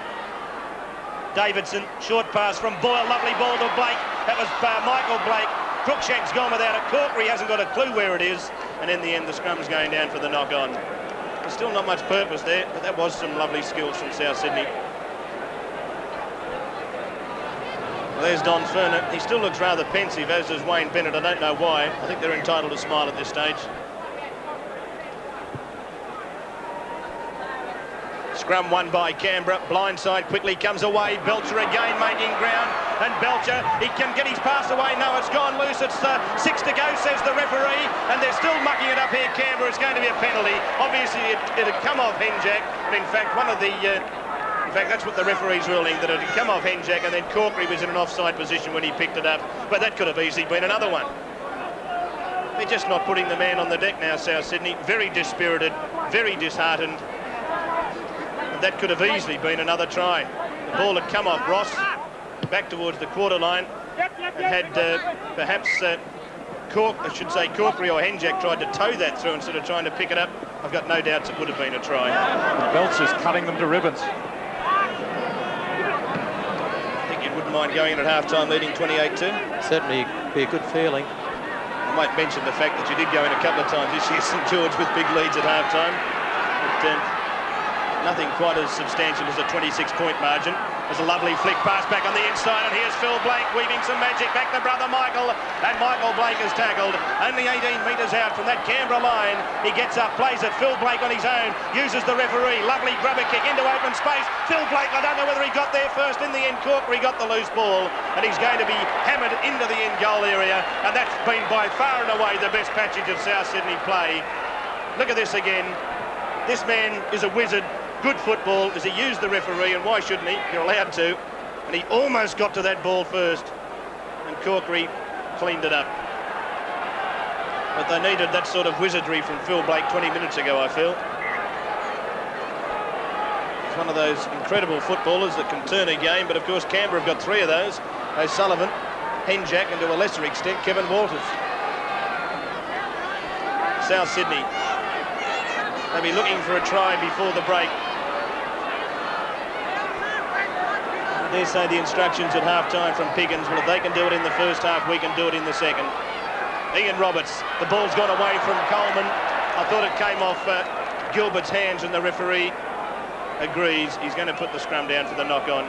Davidson, short pass from Boyle. Lovely ball to Blake. That was Michael Blake. Cruikshank's gone without it. Corkery hasn't got a clue where it is. And in the end, the scrum's going down for the knock-on. There's still not much purpose there, but that was some lovely skills from South Sydney. Well, there's Don Furner. He still looks rather pensive, as does Wayne Bennett. I don't know why. I think they're entitled to smile at this stage. Scrum won by Canberra. Blindside quickly comes away. Belcher again making ground. And Belcher, he can get his pass away. No, it's gone loose. It's 6 to go, says the referee. And they're still mucking it up here, Canberra. It's going to be a penalty. Obviously, it had come off Henjack. And in fact, in fact, that's what the referee's ruling, that it had come off Henjack, and then Corkery was in an offside position when he picked it up. But that could have easily been another one. They're just not putting the man on the deck now, South Sydney. Very dispirited, very disheartened. And that could have easily been another try. The ball had come off Ross, back towards the quarter line, and had perhaps Corkery or Henjack tried to tow that through instead of trying to pick it up. I've got no doubts it would have been a try. Belcher's cutting them to ribbons. I think you wouldn't mind going in at half-time leading 28-2. Certainly be a good feeling. I might mention the fact that you did go in a couple of times this year, St George, with big leads at half-time. But nothing quite as substantial as a 26-point margin. There's a lovely flick pass back on the inside, and here's Phil Blake weaving some magic back to brother Michael, and Michael Blake is tackled only 18 metres out from that Canberra line. He gets up, plays it. Phil Blake on his own, uses the referee. Lovely grubber kick into open space. Phil Blake, I don't know whether he got there first. In the end, Corkery got the loose ball, and he's going to be hammered into the end goal area, and that's been by far and away the best passage of South Sydney play. Look at this again. This man is a wizard. Good football as he used the referee, and why shouldn't he? You're allowed to. And he almost got to that ball first, and Corkery cleaned it up. But they needed that sort of wizardry from Phil Blake 20 minutes ago, I feel. He's one of those incredible footballers that can turn a game, but of course Canberra have got 3 of those. O'Sullivan, Henjack, and to a lesser extent Kevin Walters. South Sydney, they'll be looking for a try before the break. I dare say the instructions at half-time from Piggins, well, if they can do it in the first half, we can do it in the second. Ian Roberts, the ball's gone away from Coleman. I thought it came off Gilbert's hands, and the referee agrees. He's going to put the scrum down for the knock-on.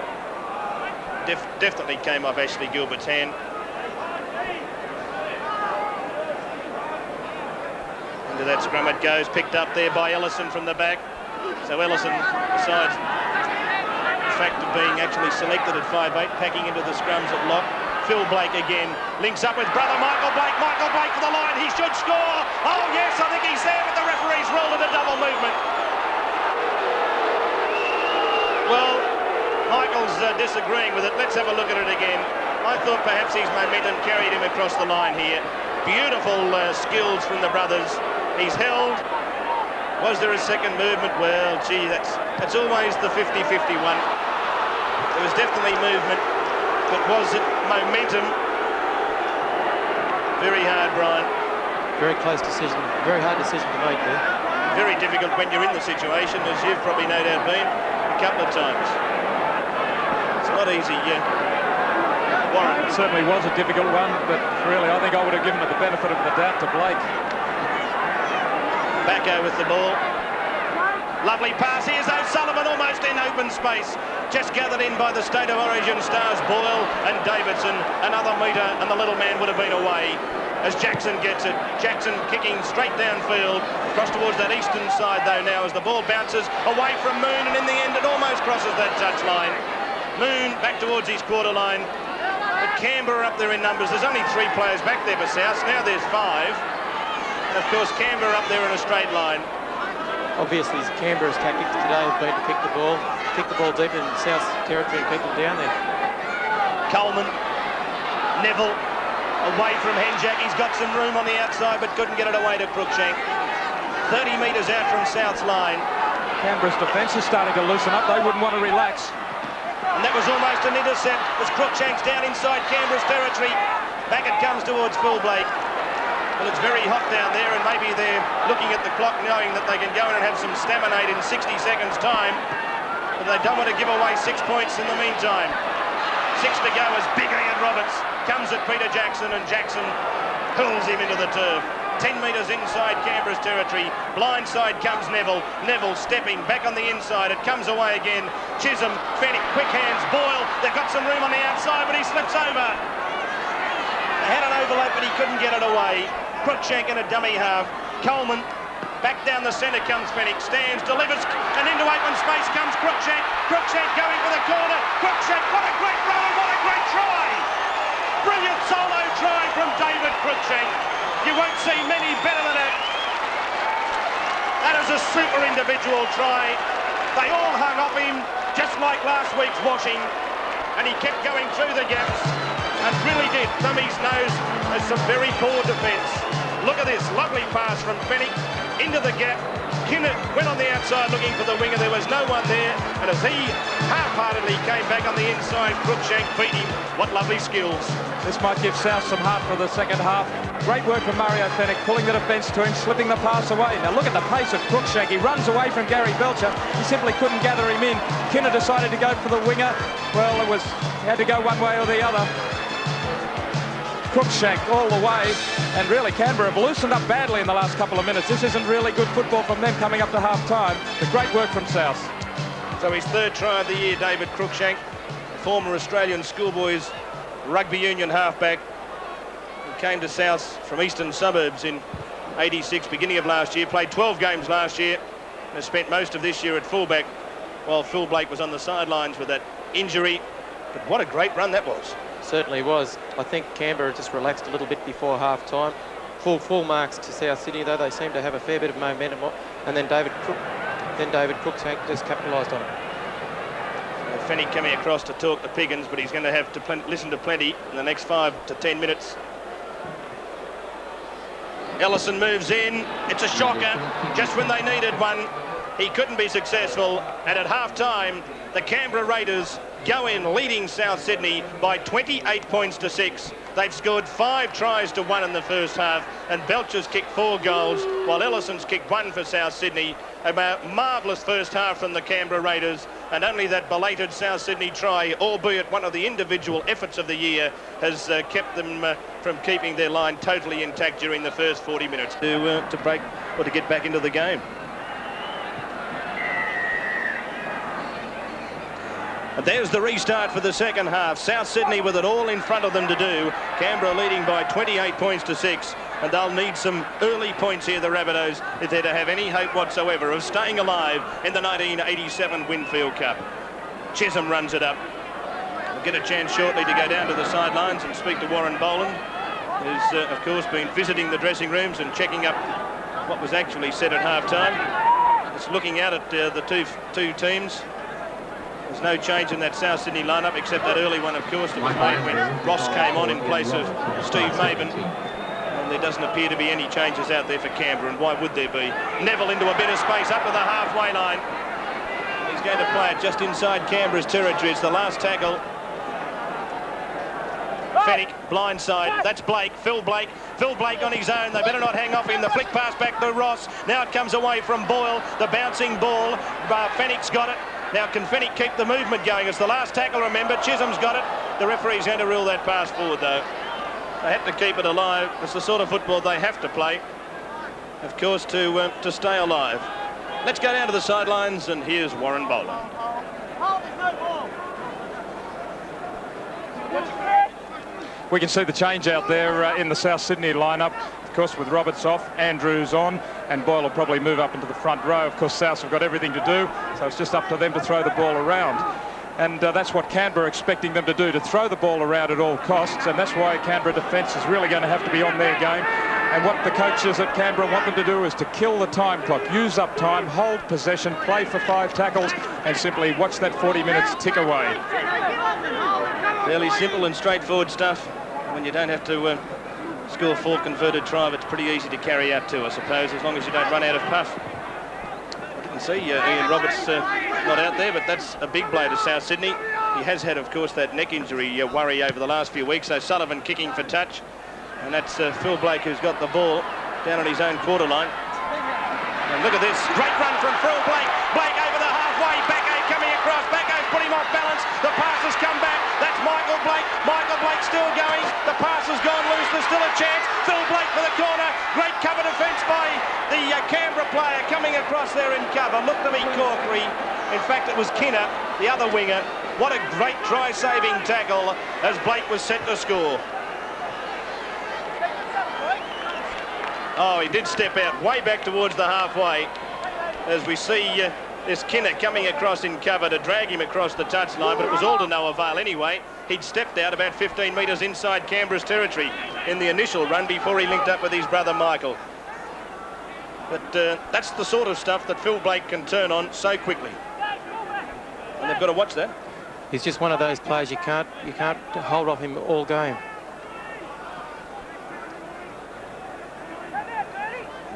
Definitely came off Ashley Gilbert's hand. Into that scrum it goes, picked up there by Ellison from the back. So Ellison, besides the fact of being actually selected at 5'8", packing into the scrums at lock. Phil Blake again links up with brother Michael Blake. Michael Blake for the line, he should score. Oh yes, I think he's there, but the referee's ruled it a double movement. Well, Michael's disagreeing with it. Let's have a look at it again. I thought perhaps his momentum carried him across the line here. Beautiful skills from the brothers. He's held. Was there a second movement? Well, gee, that's always the 50-50 one. There was definitely movement, but was it momentum? Very hard, Brian. Very close decision. Very hard decision to make there. Very difficult when you're in the situation, as you've probably no doubt been a couple of times. It's not easy, Warren. It certainly was a difficult one, but really I think I would have given it the benefit of the doubt to Blake. Backo with the ball. Lovely pass. Here's O'Sullivan almost in open space. Just gathered in by the State of Origin stars Boyle and Davidson. Another metre and the little man would have been away as Jackson gets it. Jackson kicking straight downfield. Across towards that eastern side though now as the ball bounces away from Moon, and in the end it almost crosses that touchline. Moon back towards his quarter line. But Canberra up there in numbers. There's only 3 players back there for South. Now there's 5. And of course Canberra up there in a straight line. Obviously Canberra's tactics today have been to kick the ball deep in South territory and keep them down there. Coleman, Neville, away from Henjak. He's got some room on the outside but couldn't get it away to Cruikshank. 30 metres out from South's line. Canberra's defence is starting to loosen up. They wouldn't want to relax. And that was almost an intercept as Cruikshank's down inside Canberra's territory. Back it comes towards Phil Blake. Well, it's very hot down there, and maybe they're looking at the clock knowing that they can go in and have some staminate in 60 seconds' time. But they don't want to give away 6 points in the meantime. 6 to go as Big Ian Roberts comes at Peter Jackson, and Jackson hurls him into the turf. 10 metres inside Canberra's territory. Blind side comes Neville. Neville stepping back on the inside. It comes away again. Chisholm, Fennick, quick hands. Boyle, they've got some room on the outside, but he slips over. They had an overlap, but he couldn't get it away. Cruikshank in a dummy half. Coleman, back down the centre comes Fennick. Stands, delivers, and into open space comes Cruikshank. Cruikshank going for the corner. Cruikshank, what a great run, what a great try! Brilliant solo try from David Cruikshank. You won't see many better than it. That is a super individual try. They all hung off him, just like last week's washing, and he kept going through the gaps and really did thumb his nose at some very poor defence. Look at this, lovely pass from Fennick into the gap. Kinnett went on the outside looking for the winger. There was no one there, and as he half-heartedly came back on the inside, Cruikshank beat him. What lovely skills. This might give South some heart for the second half. Great work from Mario Fennick, pulling the defence to him, slipping the pass away. Now look at the pace of Cruikshank. He runs away from Gary Belcher. He simply couldn't gather him in. Kinnett decided to go for the winger. Well, he had to go one way or the other. Cruikshank all the way, and really Canberra have loosened up badly in the last couple of minutes. This isn't really good football from them coming up to half-time. But great work from South. So his 3rd try of the year, David Cruikshank, former Australian schoolboys rugby union halfback, who came to South from eastern suburbs in '86, beginning of last year, played 12 games last year, and has spent most of this year at fullback, while Phil Blake was on the sidelines with that injury. But what a great run that was. Certainly was. I think Canberra just relaxed a little bit before half-time. Full marks to South Sydney, though. They seem to have a fair bit of momentum, and then David Cruikshank just capitalised on it. Fennick coming across to talk to Piggins, but he's going to have to listen to plenty in the next 5 to 10 minutes. Ellison moves in. It's a shocker. Just when they needed one, he couldn't be successful. And at half-time, the Canberra Raiders go in leading South Sydney by 28 points to 6. They've scored 5 tries to 1 in the first half, and Belcher's kicked 4 goals, while Ellison's kicked 1 for South Sydney. A marvellous first half from the Canberra Raiders, and only that belated South Sydney try, albeit one of the individual efforts of the year, has kept them from keeping their line totally intact during the first 40 minutes to break or to get back into the game. And there's the restart for the second half. South Sydney with it all in front of them to do. Canberra leading by 28 points to 6. And they'll need some early points here, the Rabbitohs, if they're to have any hope whatsoever of staying alive in the 1987 Winfield Cup. Chisholm runs it up. We'll get a chance shortly to go down to the sidelines and speak to Warren Boland, who's, of course, been visiting the dressing rooms and checking up what was actually said at half-time. Just looking out at the two teams. There's no change in that South Sydney lineup, except that early one, of course, that was made when Ross came on in place of Steve Maben. And there doesn't appear to be any changes out there for Canberra, and why would there be? Neville into a bit of space up to the halfway line. He's going to play it just inside Canberra's territory. It's the last tackle. Fennick, blindside. That's Blake, Phil Blake. Phil Blake on his own. They better not hang off him. The flick pass back to Ross. Now it comes away from Boyle. The bouncing ball. Fennick's got it. Now, can Fennick keep the movement going? It's the last tackle, remember. Chisholm's got it. The referee's going to rule that pass forward, though. They have to keep it alive. It's the sort of football they have to play. of course, to stay alive. Let's go down to the sidelines, and here's Warren Boland. We can see the change out there in the South Sydney lineup. Of course, with Roberts off, Andrews on, and Boyle will probably move up into the front row. Of course, South have got everything to do, so it's just up to them to throw the ball around. And that's what Canberra are expecting them to do, to throw the ball around at all costs, and that's why Canberra defence is really going to have to be on their game. And what the coaches at Canberra want them to do is to kill the time clock, use up time, hold possession, play for 5 tackles, and simply watch that 40 minutes tick away. Fairly simple and straightforward stuff. When you don't have to score 4 converted try, it's pretty easy to carry out too, I suppose, as long as you don't run out of puff. You can see Ian Roberts not out there, but that's a big blow to South Sydney. He has had, of course, that neck injury worry over the last few weeks. So Sullivan kicking for touch, and that's Phil Blake who's got the ball down on his own quarter line. And look at this, great run from Phil Blake. Blake over the halfway, Backo coming across. Backo's put him off balance. The pass has come back. That's Michael Blake. Michael Blake still going. The pass has gone loose. There's still a chance. Phil Blake for the corner. Great cover defence by the Canberra player coming across there in cover. Looked to be Corkery. In fact, it was Kinner, the other winger. What a great try-saving tackle as Blake was set to score. Oh, he did step out way back towards the halfway as we see this Kinner coming across in cover to drag him across the touchline, but it was all to no avail anyway. He'd stepped out about 15 metres inside Canberra's territory in the initial run before he linked up with his brother Michael. But that's the sort of stuff that Phil Blake can turn on so quickly. And they've got to watch that. He's just one of those players you can't hold off him all game.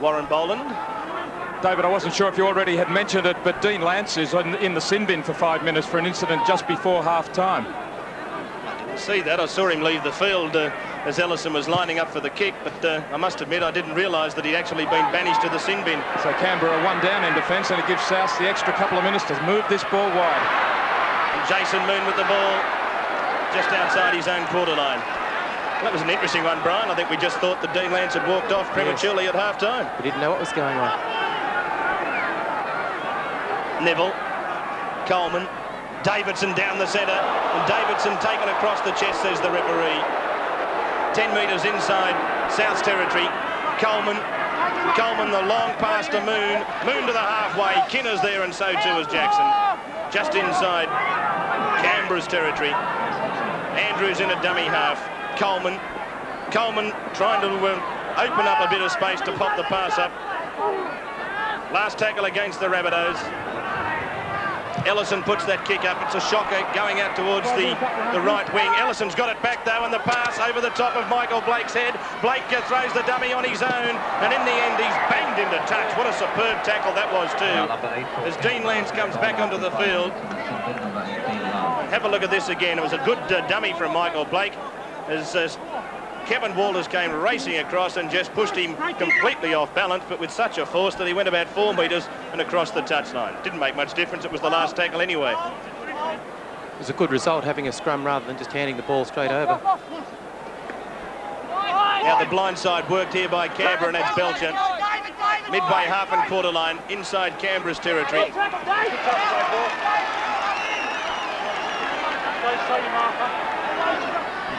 Warren Boland. David, I wasn't sure if you already had mentioned it, but Dean Lance is in the sin bin for 5 minutes for an incident just before half-time. I didn't see that. I saw him leave the field as Ellison was lining up for the kick, but I must admit I didn't realise that he'd actually been banished to the sin bin. So Canberra 1 down in defence, and it gives South the extra couple of minutes to move this ball wide. And Jason Moon with the ball just outside his own quarter line. That was an interesting one, Brian. I think we just thought that Dean Lance had walked off prematurely at half-time. We didn't know what was going on. Neville, Coleman, Davidson down the centre, and Davidson taken across the chest, says the referee. 10 metres inside South's territory. Coleman, the long pass to Moon. Moon to the halfway. Kinner's there, and so too is Jackson. Just inside Canberra's territory. Andrews in a dummy half. Coleman trying to open up a bit of space to pop the pass up. Last tackle against the Rabbitohs. Ellison puts that kick up. It's a shocker going out towards the right wing. Ellison's got it back though, and the pass over the top of Michael Blake's head. Blake throws the dummy on his own, and in the end he's banged into touch. What a superb tackle that was too. As Dean Lance comes back onto the field. Have a look at this again. It was a good dummy from Michael Blake as Kevin Walters came racing across and just pushed him completely off balance, but with such a force that he went about 4 metres and across the touchline. Didn't make much difference. It was the last tackle anyway. It was a good result having a scrum rather than just handing the ball straight over. Now the blind side worked here by Canberra, and that's Belcher. Midway half and quarter line inside Canberra's territory.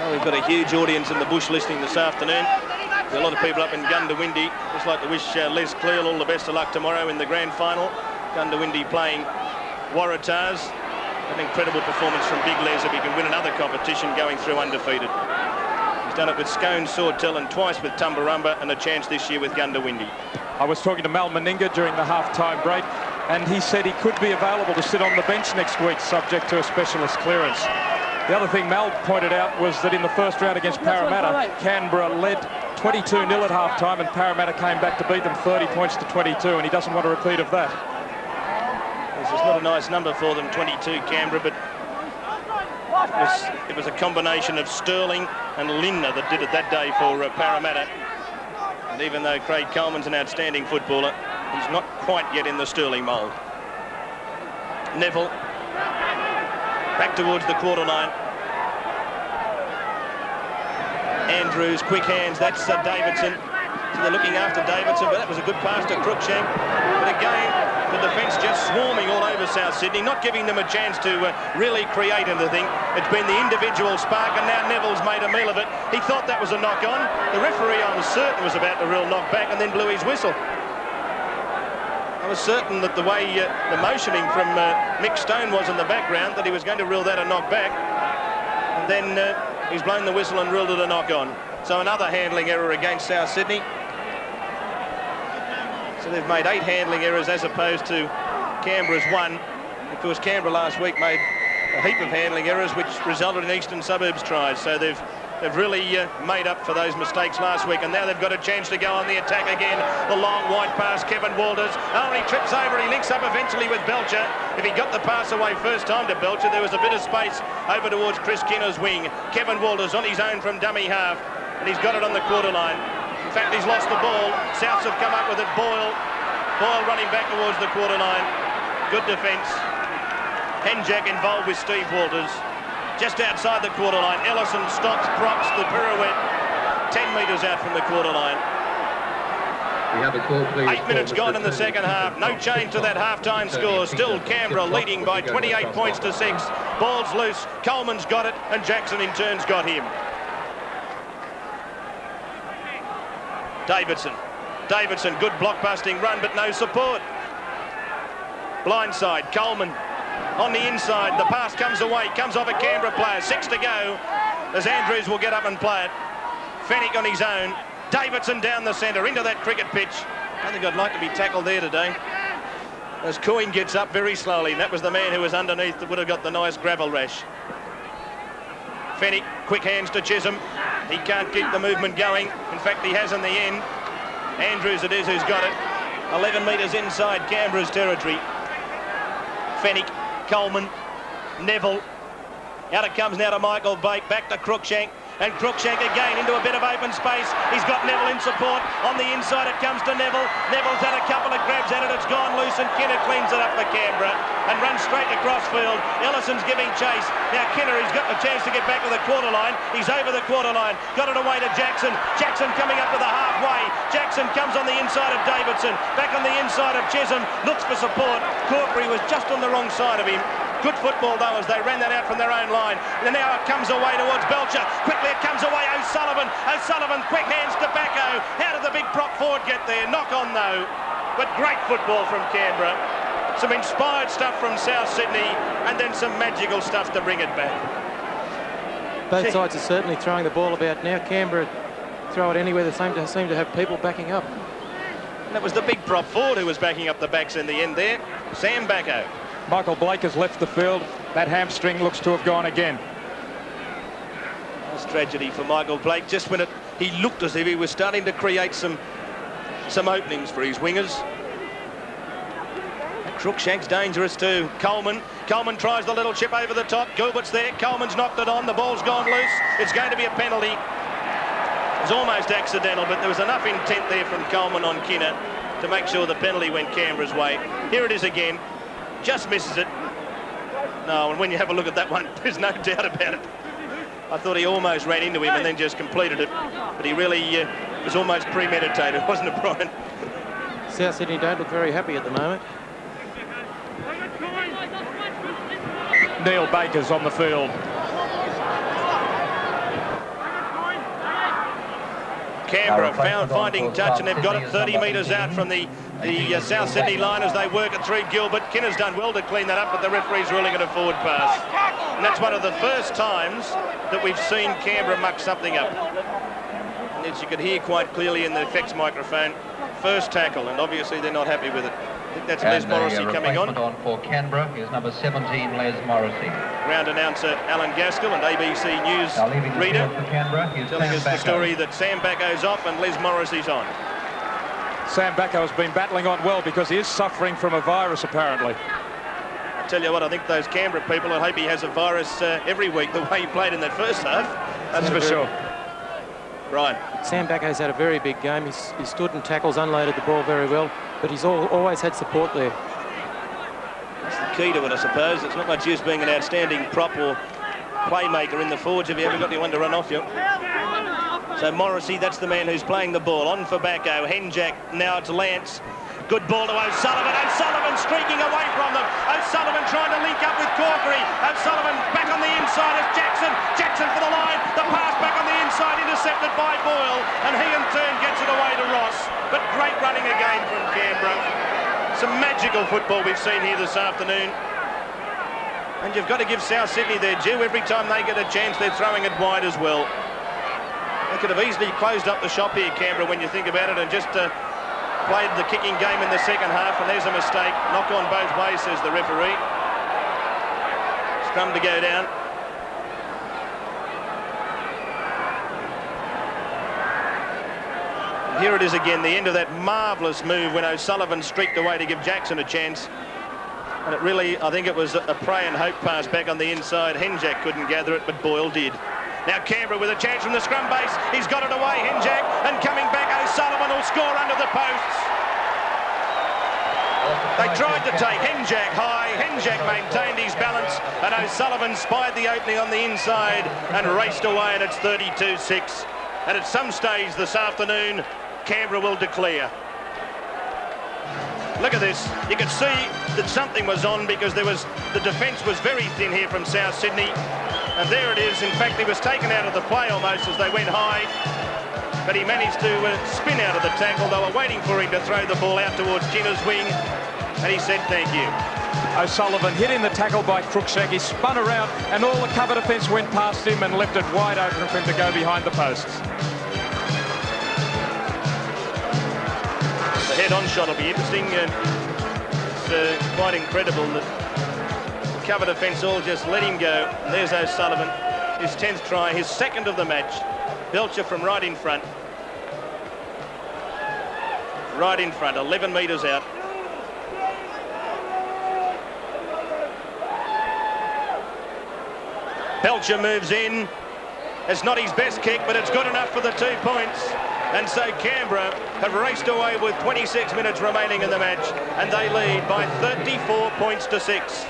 Well, we've got a huge audience in the bush listening this afternoon. There's a lot of people up in Gundawindi. Just like to wish Les Cleal all the best of luck tomorrow in the grand final. Gundawindi playing Waratahs. An incredible performance from Big Les if he can win another competition going through undefeated. He's done it with Scone, Sawtell, and twice with Tumbarumba, and a chance this year with Gundawindi. I was talking to Mal Meninga during the half-time break, and he said he could be available to sit on the bench next week, subject to a specialist clearance. The other thing Mal pointed out was that in the first round against Parramatta, Canberra led 22-0 at half-time, and Parramatta came back to beat them 30 points to 22, and he doesn't want a repeat of that. This is not a nice number for them, 22 Canberra, but it was a combination of Sterling and Lindner that did it that day for Parramatta. And even though Craig Coleman's an outstanding footballer, he's not quite yet in the Sterling mould. Neville back towards the quarter line. Andrews, quick hands, that's Davidson. So they're looking after Davidson, but that was a good pass to Cruikshank. But again, the defence just swarming all over South Sydney, not giving them a chance to really create anything. It's been the individual spark, and now Neville's made a meal of it. He thought that was a knock-on. The referee, I was certain, was about to rule knock back and then blew his whistle. I was certain that the way the motioning from Mick Stone was in the background, that he was going to rule that a knock back. And then he's blown the whistle and ruled it a knock-on. So another handling error against South Sydney. So they've made 8 handling errors as opposed to Canberra's 1. Of course, Canberra last week made a heap of handling errors, which resulted in Eastern Suburbs tries. So they've really made up for those mistakes last week, and now they've got a chance to go on the attack again. The long wide pass, Kevin Walters only trips over. He links up eventually with Belcher. If he got the pass away first time to Belcher, there was a bit of space over towards Chris Kinner's wing. Kevin Walters on his own from dummy half, and he's got it on the quarter line. In fact, he's lost the ball. Souths have come up with it. Boyle running back towards the quarter line. Good defence. Henjack involved with Steve Walters. Just outside the quarter line, Ellison stops, props the pirouette 10 metres out from the quarter line. We have a call, please. 8 minutes gone in the second half. No change to that half-time score. Still Canberra leading by 28 points to 6. Ball's loose. Coleman's got it, and Jackson in turn's got him. Davidson, good block-busting run, but no support. Blindside, Coleman on the inside. The pass comes away, comes off a Canberra player. 6 to go, as Andrews will get up and play it. Fennick on his own. Davidson down the centre, into that cricket pitch. I think I'd like to be tackled there today. As Coyne gets up very slowly, and that was the man who was underneath that would have got the nice gravel rash. Fennick, quick hands to Chisholm. He can't keep the movement going. In fact, he has in the end. Andrews it is who's got it. 11 metres inside Canberra's territory. Fennick, Coleman, Neville. Out it comes now to Michael Bake, back to Cruikshank. And Cruikshank again into a bit of open space. He's got Neville in support. On the inside it comes to Neville. Neville's had a couple of grabs at it. It's gone loose, and Kinner cleans it up for Canberra and runs straight across field. Ellison's giving chase. Now Kinner, he's got the chance to get back to the quarter line. He's over the quarter line. Got it away to Jackson. Jackson coming up to the halfway. Jackson comes on the inside of Davidson. Back on the inside of Chisholm. Looks for support. Corkery was just on the wrong side of him. Good football, though, as they ran that out from their own line. And now it comes away towards Belcher. Quickly it comes away, O'Sullivan. O'Sullivan, quick hands to Bacco. How did the big prop forward get there? Knock on, though. But great football from Canberra. Some inspired stuff from South Sydney, and then some magical stuff to bring it back. Both sides are certainly throwing the ball about now. Canberra throw it anywhere. They seem to have people backing up. And that was the big prop forward who was backing up the backs in the end there. Sam Bacco. Michael Blake has left the field. That hamstring looks to have gone again. That's tragedy for Michael Blake. Just when he looked as if he was starting to create some openings for his wingers. Cruikshank's dangerous too. Coleman tries the little chip over the top. Gilbert's there. Coleman's knocked it on. The ball's gone loose. It's going to be a penalty. It was almost accidental, but there was enough intent there from Coleman on Kinner to make sure the penalty went Canberra's way. Here it is again. Just misses it. No, and when you have a look at that one, there's no doubt about it. I thought he almost ran into him and then just completed it. But he really was almost premeditated, wasn't it, Brian? South Sydney don't look very happy at the moment. Neil Baker's on the field. Canberra finding touch, and they've got it 30 metres out from the South Sydney line as they work it through Gilbert. Kinner's done well to clean that up, but the referee's ruling it a forward pass. And that's one of the first times that we've seen Canberra muck something up. And as you could hear quite clearly in the effects microphone, first tackle, and obviously they're not happy with it. I think that's Les Morrissey coming on. For Canberra is number 17, Les Morrissey. Ground announcer Alan Gaskell and ABC News reader telling us the story that Sam Bacco's off and Les Morrissey's on. Sam Bacco has been battling on well because he is suffering from a virus, apparently. I tell you what, I think those Canberra people, I hope he has a virus every week, the way he played in that first half. That's for sure. Right. Sam Bacco's had a very big game. He stood in tackles, unloaded the ball very well, but he's always had support there. That's the key to it, I suppose. It's not much use being an outstanding prop or playmaker in the forwards if you haven't got anyone to run off you. So Morrissey, that's the man who's playing the ball. On for Bacco. Henjack, now it's Lance. Good ball to O'Sullivan. O'Sullivan streaking away from them. O'Sullivan trying to link up with Corkery. O'Sullivan back on the inside as Jackson. Jackson for the line. The pass back on the inside, intercepted by Boyle. And he in turn gets it away to Ross. But great running again from Canberra. Some magical football we've seen here this afternoon. And you've got to give South Sydney their due. Every time they get a chance, they're throwing it wide as well. They could have easily closed up the shop here, Canberra, when you think about it, and just played the kicking game in the second half, and there's a mistake. Knock on both ways, says the referee. Scrum to go down. And here it is again, the end of that marvellous move when O'Sullivan streaked away to give Jackson a chance. And it really, I think it was a pray and hope pass back on the inside. Henjack couldn't gather it, but Boyle did. Now Canberra with a chance from the scrum base. He's got it away, Henjack, and coming back, O'Sullivan will score under the posts. They tried to take Henjack high. Henjack maintained his balance, and O'Sullivan spied the opening on the inside and raced away, and it's 32-6. And at some stage this afternoon, Canberra will declare. Look at this. You could see that something was on because the defence was very thin here from South Sydney. And there it is. In fact, he was taken out of the play almost as they went high. But he managed to spin out of the tackle. They were waiting for him to throw the ball out towards Ginner's wing. And he said, thank you. O'Sullivan hit in the tackle by Cruikshank. He spun around and all the cover defence went past him and left it wide open for him to go behind the posts. The head-on shot will be interesting. It's quite incredible that the cover defence all just let him go. And there's O'Sullivan, his 10th try, his second of the match. Belcher from right in front. Right in front, 11 metres out. Belcher moves in. It's not his best kick, but it's good enough for the 2 points. And so Canberra have raced away with 26 minutes remaining in the match, and they lead by 34 points to 6.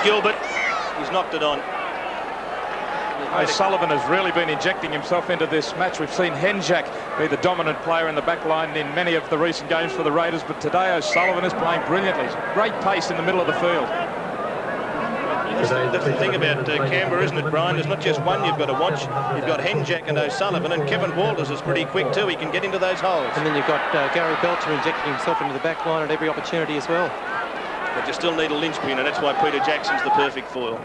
Gilbert, he's knocked it on. O'Sullivan has really been injecting himself into this match. We've seen Henjack be the dominant player in the back line in many of the recent games for the Raiders, but today O'Sullivan is playing brilliantly. Great pace in the middle of the field. That's the thing about Canberra, isn't it, Brian? There's not just one you've got to watch. You've got Henjack and O'Sullivan, and Kevin Walters is pretty quick too. He can get into those holes. And then you've got Gary Belcher injecting himself into the back line at every opportunity as well. But you still need a linchpin, and that's why Peter Jackson's the perfect foil.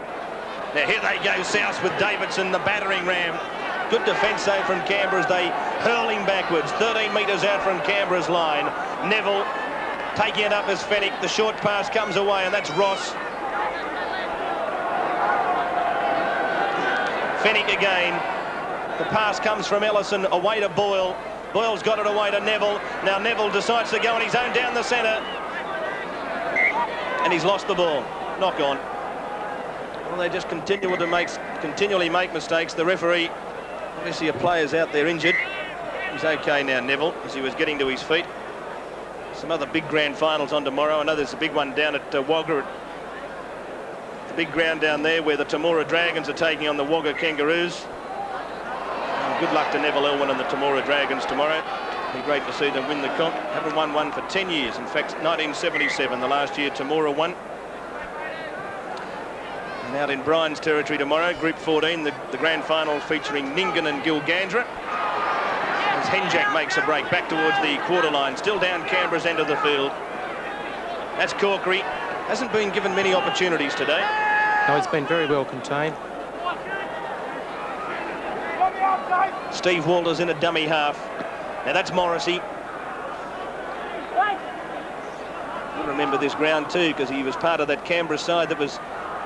Now here they go, South with Davidson, the battering ram. Good defence though from Canberra as they hurl him backwards. 13 metres out from Canberra's line. Neville taking it up as Fennick. The short pass comes away, and that's Ross. Fennick again. The pass comes from Ellison away to Boyle. Boyle's got it away to Neville. Now Neville decides to go on his own down the centre. And he's lost the ball. Knock on. Well, they just continually make mistakes. The referee, obviously a player's out there injured. He's okay now, Neville, as he was getting to his feet. Some other big grand finals on tomorrow. I know there's a big one down at Wagga, the big ground down there where the Temora Dragons are taking on the Wagga Kangaroos. And good luck to Neville Elwyn and the Temora Dragons tomorrow. It'll be great to see them win the comp. Haven't won one for 10 years. In fact, 1977, the last year Temora won. And out in Brian's territory tomorrow, Group 14, the grand final featuring Ningen and Gilgandra. As Henjack makes a break back towards the quarter line, still down Canberra's end of the field. That's Corkery. Hasn't been given many opportunities today. No, it's been very well contained. Steve Walters in a dummy half. Now that's Morrissey. You'll remember this ground too, because he was part of that Canberra side that was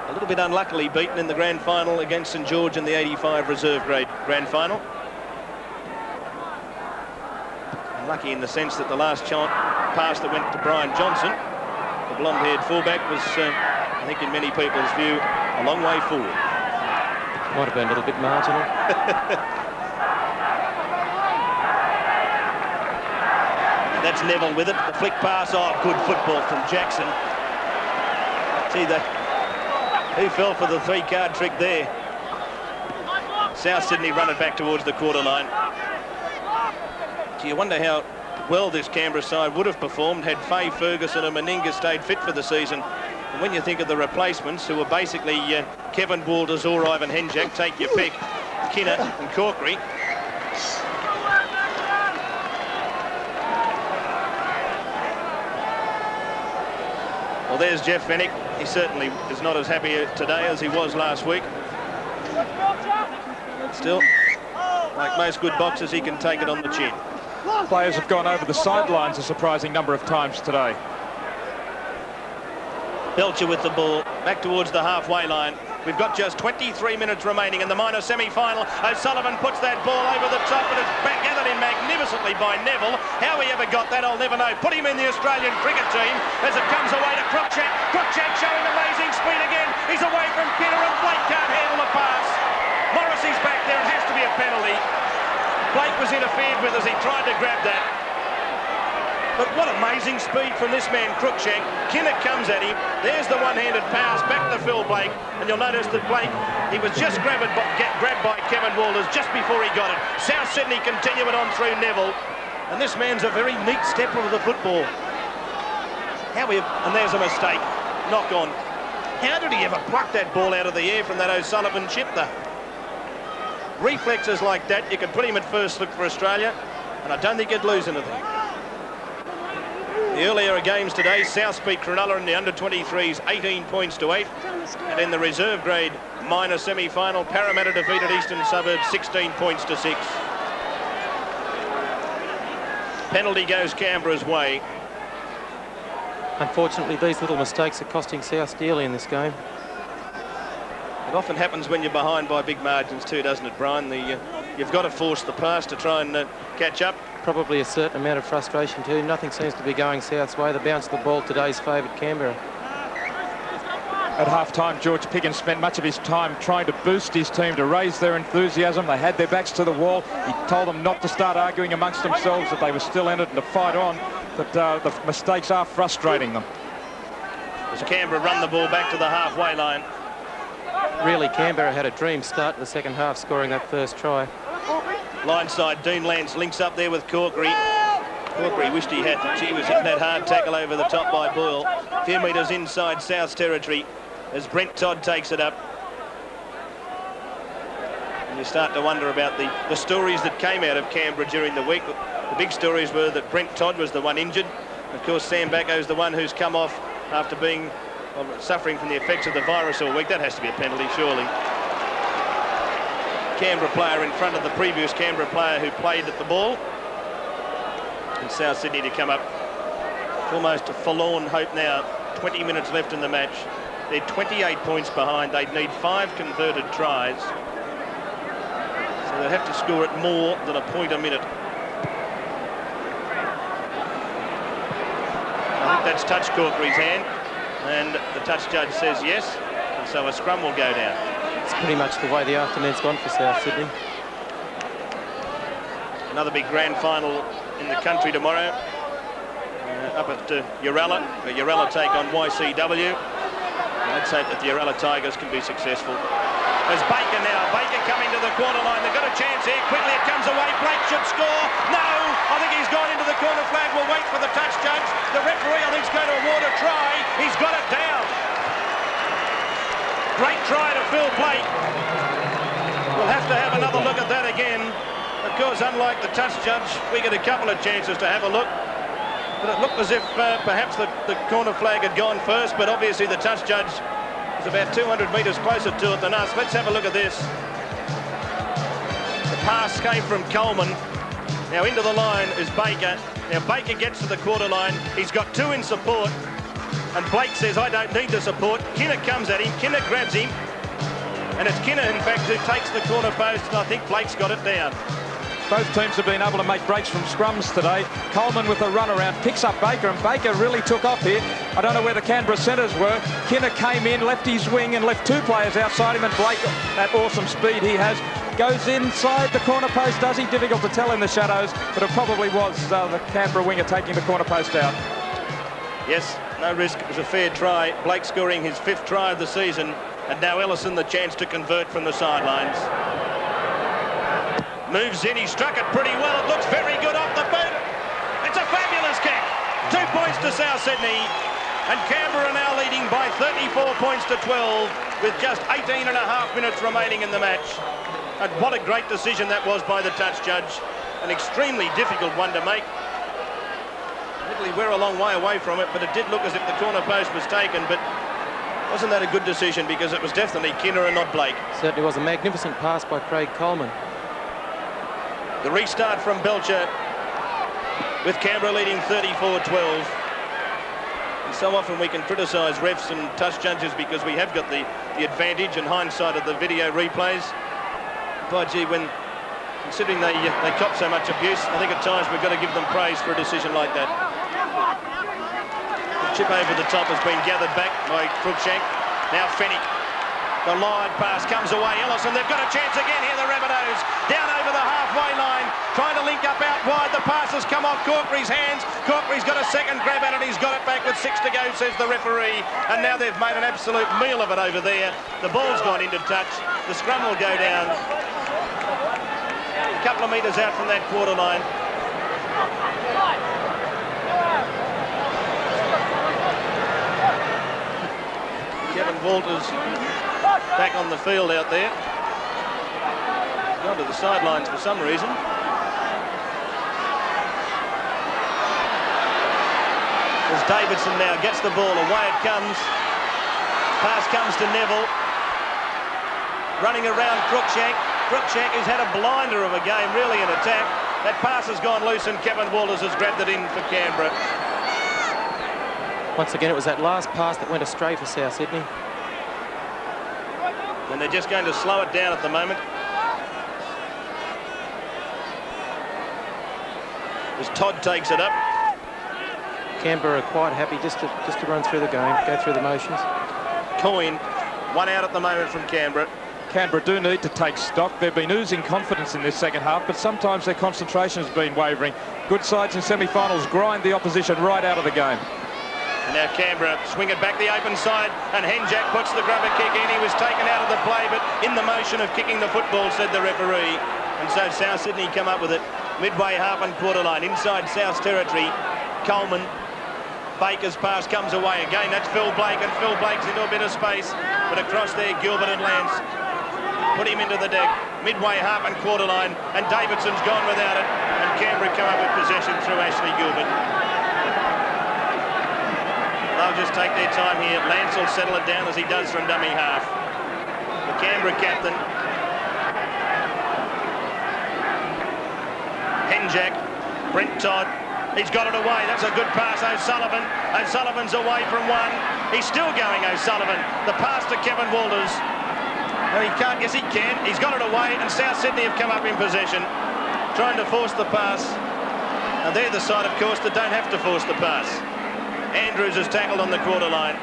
a little bit unluckily beaten in the grand final against St George in the 85 reserve grade grand final. Unlucky in the sense that the last pass that went to Brian Johnson, the blonde-haired fullback, was, I think in many people's view, a long way forward. Might have been a little bit marginal. That's Neville with it. The flick pass. Oh, good football from Jackson. See that? Who fell for the 3-card trick there? South Sydney run it back towards the quarter line. Gee, you wonder how well this Canberra side would have performed had Faye, Ferguson and Meninga stayed fit for the season. And when you think of the replacements, who were basically Kevin Walters or Ivan Henjak, take your pick, Kinner and Corkery. Well, there's Jeff Fennick. He certainly is not as happy today as he was last week. Still, like most good boxers, he can take it on the chin. Players have gone over the sidelines a surprising number of times today. Belcher with the ball, back towards the halfway line. We've got just 23 minutes remaining in the minor semi-final. O'Sullivan puts that ball over the top, and it's back gathered in magnificently by Neville. How he ever got that, I'll never know. Put him in the Australian cricket team as it comes away to Cruikshank. Cruikshank showing amazing speed again. He's away from Kinner, and Blake can't handle the pass. Morrissey's back there. It has to be a penalty. Blake was interfered with as he tried to grab that. But what amazing speed from this man, Cruikshank. Kinner comes at him. There's the one-handed pass back to Phil Blake. And you'll notice that Blake, he was just grabbed by Kevin Walters just before he got it. South Sydney continue it on through Neville. And this man's a very neat stepper of the football. And there's a mistake. Knock on. How did he ever pluck that ball out of the air from that O'Sullivan chip though? Reflexes like that, you could put him at first look for Australia, and I don't think you'd lose anything. The earlier games today, South beat Cronulla in the under-23s 18 points to 8. And in the reserve grade minor semi-final, Parramatta defeated Eastern Suburbs 16 points to 6. Penalty goes Canberra's way. Unfortunately, these little mistakes are costing South dearly in this game. It often happens when you're behind by big margins too, doesn't it, Brian? You've got to force the pass to try and catch up. Probably a certain amount of frustration too. Nothing seems to be going South's way. The bounce of the ball today's favoured Canberra. At half-time, George Piggins spent much of his time trying to boost his team, to raise their enthusiasm. They had their backs to the wall. He told them not to start arguing amongst themselves, that they were still in it and to fight on, but the mistakes are frustrating them. As Canberra run the ball back to the halfway line. Really, Canberra had a dream start to the second half, scoring that first try. Line side, Dean Lance links up there with Corkery. Corkery wished he had. He was hitting that hard tackle over the top by Boyle. A few metres inside South's territory as Brent Todd takes it up. And you start to wonder about the stories that came out of Canberra during the week. The big stories were that Brent Todd was the one injured. Of course, Sam Backo's the one who's come off after being suffering from the effects of the virus all week. That has to be a penalty, surely. Canberra player in front of the previous Canberra player who played at the ball. And South Sydney to come up almost a forlorn hope now. 20 minutes left in the match. They're 28 points behind. They'd need 5 converted tries. So they'd have to score it more than a point a minute. I think that's touched Corkery's hand. And the touch judge says yes, and so a scrum will go down. It's pretty much the way the afternoon's gone for South Sydney. Another big grand final in the country tomorrow, up at Uralla. The Uralla take on YCW. Let's hope that the Uralla Tigers can be successful. There's Baker now. Baker coming to the corner line. They've got a chance here. Quickly it comes away. Blake should score. No! I think he's gone into the corner flag. We'll wait for the touch judge. The referee, I think, is going to award a try. He's got it down. Great try to Phil Blake. We'll have to have another look at that again. Of course, unlike the touch judge, we get a couple of chances to have a look. But it looked as if perhaps the corner flag had gone first, but obviously the touch judge is about 200 metres closer to it than us. Let's have a look at this. The pass came from Coleman. Now into the line is Baker. Now Baker gets to the quarter line. He's got 2 in support. And Blake says, I don't need the support. Kinner comes at him. Kinner grabs him. And it's Kinner, in fact, who takes the corner post. And I think Blake's got it down. Both teams have been able to make breaks from scrums today. Coleman with a run around picks up Baker, and Baker really took off here. I don't know where the Canberra centres were. Kinner came in, left his wing and left 2 players outside him, and Blake, that awesome speed he has, Goes inside the corner post, does he? Difficult to tell in the shadows, but it probably was the Canberra winger taking the corner post out. Yes, no risk. It was a fair try. Blake scoring his 5th try of the season, and now Ellison the chance to convert from the sidelines. Moves in, he struck it pretty well. It looks very good off the boot. It's a fabulous kick. 2 points to South Sydney, and Canberra now leading by 34 points to 12 with just 18 and a half minutes remaining in the match. And what a great decision that was by the touch judge. An extremely difficult one to make. Admittedly, we're a long way away from it, but it did look as if the corner post was taken, but wasn't that a good decision, because it was definitely Kinner and not Blake. Certainly was a magnificent pass by Craig Coleman. The restart from Belcher, with Canberra leading 34-12. And so often we can criticise refs and touch judges because we have got the advantage and hindsight of the video replays. By gee, when considering they cop so much abuse, I think at times we've got to give them praise for a decision like that. The chip over the top has been gathered back by Cruikshank. Now Fennick. The line pass comes away. Ellison, they've got a chance again here, the Rabbitohs. Down over the halfway line, trying to link up out wide. The pass has come off Corkery's hands. Corkery's got a second grab at it. He's got it back with 6 to go, says the referee. And now they've made an absolute meal of it over there. The ball's gone into touch. The scrum will go down. A couple of metres out from that quarter line. Kevin Walters back on the field out there. Gone to the sidelines for some reason. As Davidson now gets the ball, away it comes. Pass comes to Neville. Running around Cruikshank. Cruikshank has had a blinder of a game, really, in attack. That pass has gone loose and Kevin Walters has grabbed it in for Canberra. Once again, it was that last pass that went astray for South Sydney. And they're just going to slow it down at the moment. As Todd takes it up. Canberra are quite happy just to run through the game, go through the motions. Coyne, 1 out at the moment from Canberra. Canberra do need to take stock. They've been oozing confidence in this second half, but sometimes their concentration has been wavering. Good sides in semi-finals grind the opposition right out of the game. And now Canberra swing it back the open side, and Henjak puts the grubber kick in. He was taken out of the play, but in the motion of kicking the football, said the referee. And so South Sydney come up with it. Midway half and quarter line, inside South's territory. Coleman. Baker's pass comes away again. That's Phil Blake, and Phil Blake's into a bit of space. But across there, Gilbert and Lance put him into the deck. Midway half and quarter line, and Davidson's gone without it. And Canberra come up with possession through Ashley Gilbert. They'll just take their time here. Lance will settle it down as he does from dummy half. The Canberra captain. Henjak. Brent Todd. He's got it away. That's a good pass, O'Sullivan. O'Sullivan's away from one. He's still going, O'Sullivan. The pass to Kevin Walters. No, he can't. Yes, he can. He's got it away, and South Sydney have come up in possession, trying to force the pass. And they're the side, of course, that don't have to force the pass. Andrews has tackled on the quarter line.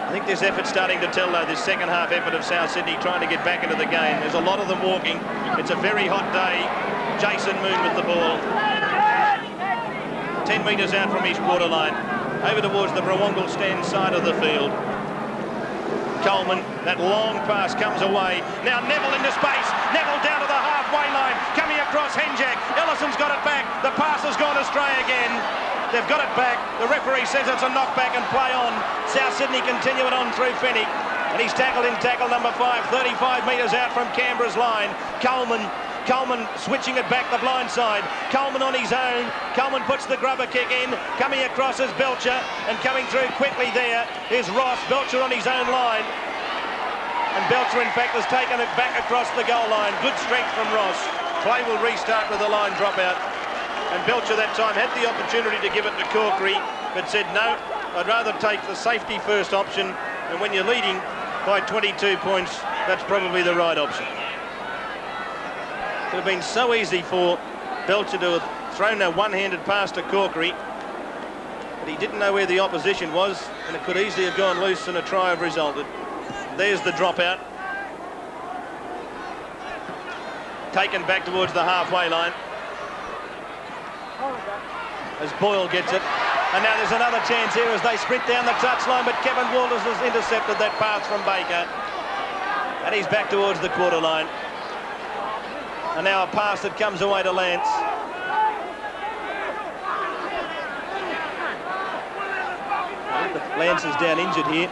I think this effort's starting to tell, though, this second half effort of South Sydney trying to get back into the game. There's a lot of them walking. It's a very hot day. Jason Moon with the ball. 10 metres out from his quarter line. Over towards the Brawongal stand side of the field. Coleman, that long pass comes away. Now Neville into space. Neville down to the halfway line. Coming across Henjak. Ellison's got it back. The pass has gone astray again. They've got it back. The referee says it's a knockback and play on. South Sydney continue it on through Fennick. And he's tackled in tackle number 5, 35 metres out from Canberra's line. Coleman switching it back the blind side. Coleman on his own. Coleman puts the grubber kick in. Coming across is Belcher. And coming through quickly there is Ross. Belcher on his own line. And Belcher, in fact, has taken it back across the goal line. Good strength from Ross. Play will restart with the line dropout. And Belcher that time had the opportunity to give it to Corkery, but said, no, I'd rather take the safety first option. And when you're leading by 22 points, that's probably the right option. It would have been so easy for Belcher to have thrown a one-handed pass to Corkery, but he didn't know where the opposition was, and it could easily have gone loose and a try have resulted. There's the dropout. taken back towards the halfway line. As Boyle gets it. And now there's another chance here as they sprint down the touchline, but Kevin Walters has intercepted that pass from Baker. And he's back towards the quarter line. And now a pass that comes away to Lance. Lance is down injured here.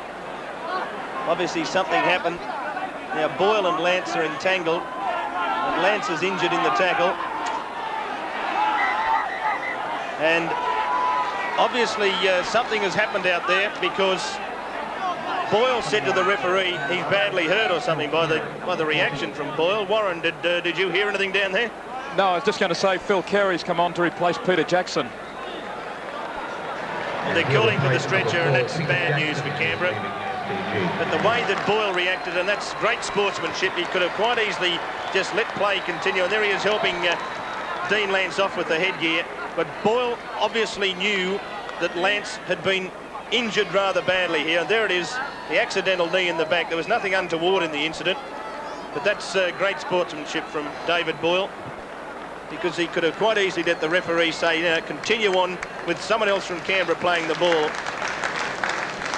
Obviously something happened. Now Boyle and Lance are entangled. And Lance is injured in the tackle. And obviously something has happened out there, because Boyle said to the referee he's badly hurt or something by the reaction from Boyle. Warren, did you hear anything down there? No, I was just going to say Phil Carey's come on to replace Peter Jackson. Well, they're calling for the stretcher, and that's bad news for Canberra. But the way that Boyle reacted, and that's great sportsmanship, he could have quite easily just let play continue. And there he is helping Dean Lance off with the headgear. But Boyle obviously knew that Lance had been injured rather badly here. And there it is, the accidental knee in the back. There was nothing untoward in the incident. But that's great sportsmanship from David Boyle, because he could have quite easily let the referee say, continue on with someone else from Canberra playing the ball.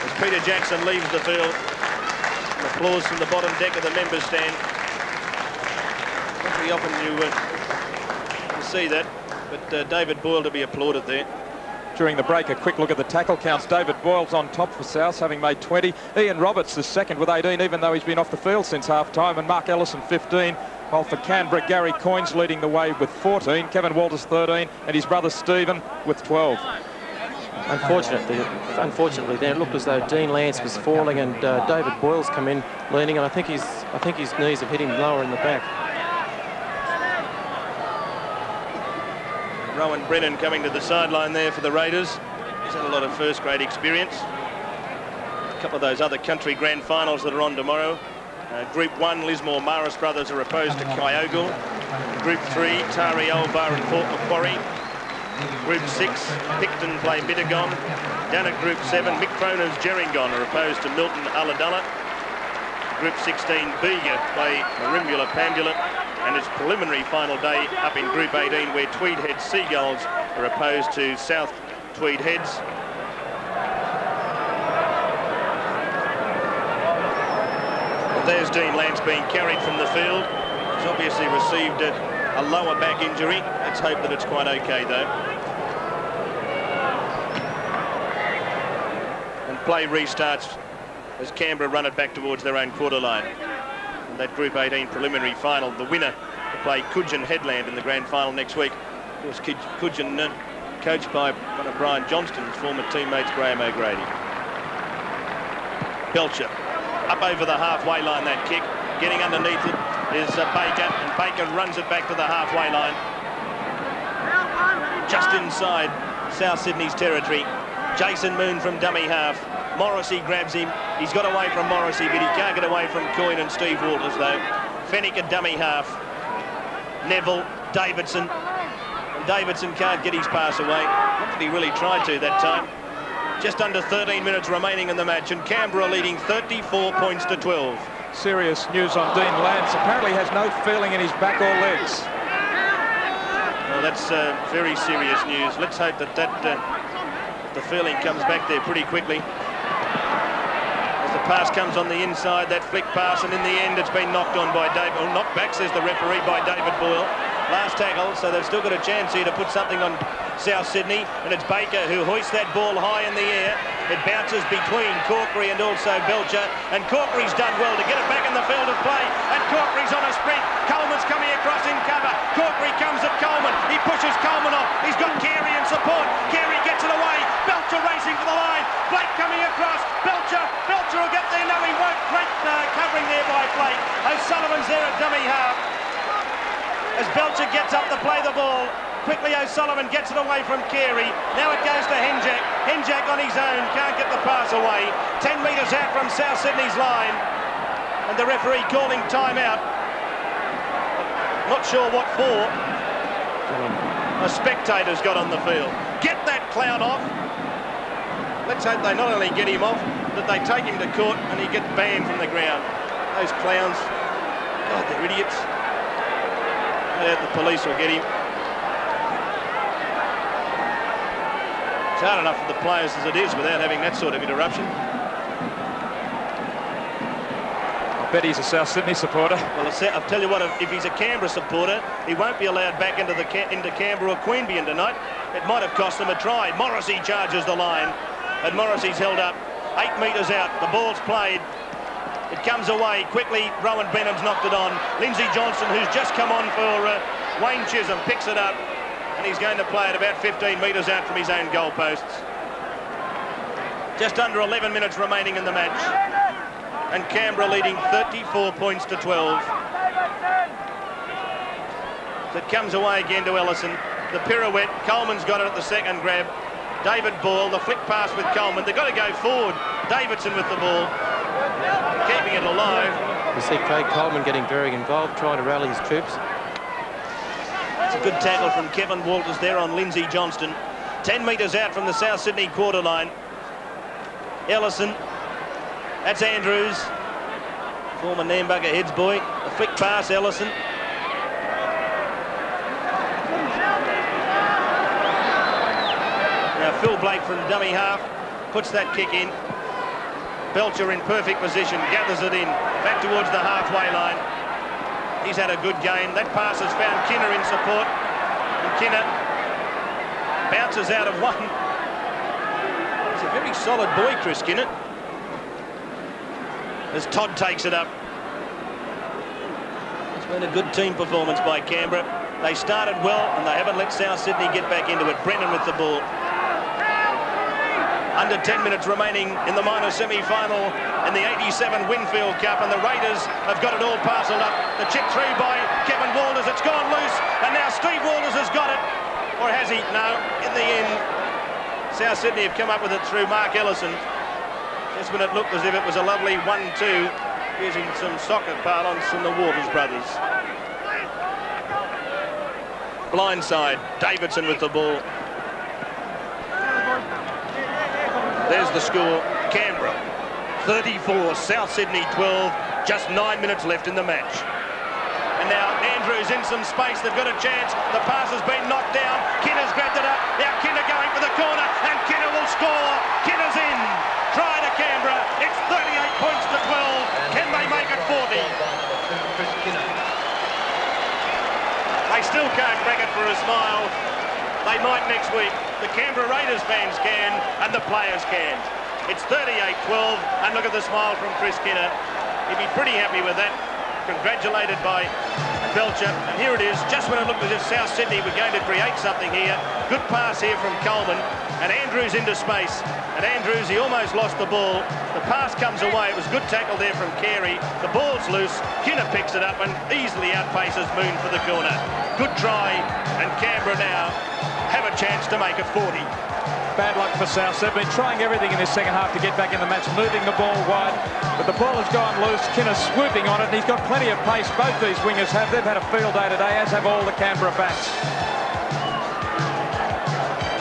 As Peter Jackson leaves the field, applause from the bottom deck of the members' stand. Not very often you see that, but David Boyle to be applauded there. During the break, a quick look at the tackle counts. David Boyle's on top for South, having made 20. Ian Roberts is second with 18, even though he's been off the field since half-time, and Mark Ellison 15. While for Canberra, Gary Coyne's leading the way with 14, Kevin Walters 13, and his brother Stephen with 12. Unfortunately, then it looked as though Dean Lance was falling, and David Boyle's come in leaning, and I think his knees have hit him lower in the back. Rowan Brennan coming to the sideline there for the Raiders. He's had a lot of first-grade experience. A couple of those other country grand finals that are on tomorrow. Group 1, Lismore Maris brothers are opposed to Kyogle. Group 3, Tari Alvar and Port Macquarie. Group 6, Picton play Mittagong. Down at Group 7, Mick Cronin's Gerringong are opposed to Milton Ulladulla. Group 16, Bega play Marimbula Pambula. And it's preliminary final day up in Group 18, where Tweed Heads Seagulls are opposed to South Tweed Heads. There's Dean Lance being carried from the field. He's obviously received a lower back injury. Let's hope that it's quite okay, though. And play restarts as Canberra run it back towards their own quarter line. And that Group 18 preliminary final, the winner to play Coogin Headland in the grand final next week. Of course, Coogin coached by one of Brian Johnston's former teammates, Graham O'Grady. Belcher. Up over the halfway line, that kick. Getting underneath it is Baker, and Baker runs it back to the halfway line. Just inside South Sydney's territory. Jason Moon from dummy half. Morrissey grabs him. He's got away from Morrissey, but he can't get away from Coyne and Steve Walters, though. Fennick at dummy half. Neville, Davidson. And Davidson can't get his pass away. Not that he really tried to that time. Just under 13 minutes remaining in the match, and Canberra leading 34 points to 12. Serious news on Dean Lance. Apparently has no feeling in his back or legs. Well, that's very serious news. Let's hope that the feeling comes back there pretty quickly. As the pass comes on the inside, that flick pass, and in the end it's been knocked on by David, or knocked back, says the referee, by David Boyle. Last tackle, so they've still got a chance here to put something on South Sydney, and it's Baker who hoists that ball high in the air. It bounces between Corkery and also Belcher, and Corkery's done well to get it back in the field of play, and Corkery's on a sprint. Coleman's coming across in cover. Corkery comes at Coleman. He pushes Coleman off. He's got Carey in support. Carey gets it away. Belcher racing for the line. Blake coming across. Belcher will get there. No, he won't. Great covering there by Blake. O'Sullivan's there at dummy half. As Belcher gets up to play the ball, quickly O'Sullivan gets it away from Carey. Now it goes to Henjack. Henjack on his own, can't get the pass away. 10 metres out from South Sydney's line. And the referee calling timeout. Not sure what for. A spectator's got on the field. Get that clown off. Let's hope they not only get him off, that they take him to court and he gets banned from the ground. Those clowns, God, they're idiots. The police will get him. It's hard enough for the players as it is without having that sort of interruption. I bet he's a South Sydney supporter. Well, I'll tell you what, if he's a Canberra supporter, he won't be allowed back into Canberra or Queanbeyan tonight. It might have cost them a try. Morrissey charges the line, and Morrissey's held up 8 metres out. The ball's played. It comes away quickly. Rowan Benham's knocked it on. Lindsay Johnson, who's just come on for Wayne Chisholm, picks it up. And he's going to play it about 15 metres out from his own goalposts. Just under 11 minutes remaining in the match. And Canberra leading 34 points to 12. So it comes away again to Ellison. The pirouette, Coleman's got it at the second grab. David Ball, the flick pass with Coleman. They've got to go forward. Davidson with the ball, keeping it alive. You see Craig Coleman getting very involved, trying to rally his troops. It's a good tackle from Kevin Walters there on Lindsay Johnston. 10 metres out from the South Sydney quarter line. Ellison. That's Andrews. Former Nambucca Heads boy. A flick pass, Ellison. Now Phil Blake from dummy half puts that kick in. Belcher in perfect position, gathers it in. Back towards the halfway line. He's had a good game. That pass has found Kinner in support. And Kinner bounces out of one. He's a very solid boy, Chris Kinner. As Todd takes it up. It's been a good team performance by Canberra. They started well and they haven't let South Sydney get back into it. Brennan with the ball. Under 10 minutes remaining in the minor semi-final in the 87 Winfield Cup, and the Raiders have got it all parcelled up. The chip through by Kevin Walters, it's gone loose, and now Steve Walters has got it. Or has he? No, in the end, South Sydney have come up with it through Mark Ellison. Just when it looked as if it was a lovely 1-2, using some soccer parlance from the Walters brothers. Blindside, Davidson with the ball. There's the score. Canberra 34, South Sydney 12. Just 9 minutes left in the match. And now Andrews in some space. They've got a chance. The pass has been knocked down. Kinner's grabbed it up. Now Kinner going for the corner, and Kinner will score. Kinner's in. Try to Canberra. It's 38 points to 12. Can they make it 40? They still can't crack it for a smile. They might next week. The Canberra Raiders fans can, and the players can. It's 38-12, and look at the smile from Chris Kinner. He'd be pretty happy with that. Congratulated by Belcher. And here it is, just when it looked as if South Sydney were going to create something here. Good pass here from Coleman, and Andrews into space. And Andrews, he almost lost the ball. The pass comes away. It was good tackle there from Carey. The ball's loose. Kinner picks it up and easily outpaces Moon for the corner. Good try, and Canberra now have a chance to make it 40. Bad luck for South. They've been trying everything in this second half to get back in the match, moving the ball wide, but the ball has gone loose. Kinner swooping on it, and he's got plenty of pace. Both these wingers have. They've had a field day today, as have all the Canberra backs.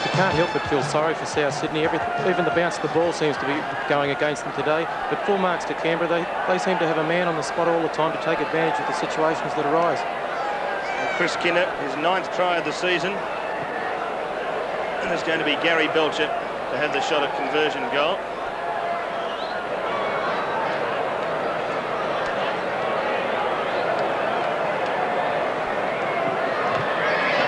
You can't help but feel sorry for South Sydney. Even the bounce of the ball seems to be going against them today, but full marks to Canberra. They seem to have a man on the spot all the time to take advantage of the situations that arise. And Chris Kinner, his 9th try of the season. And there's going to be Gary Belcher to have the shot at conversion goal.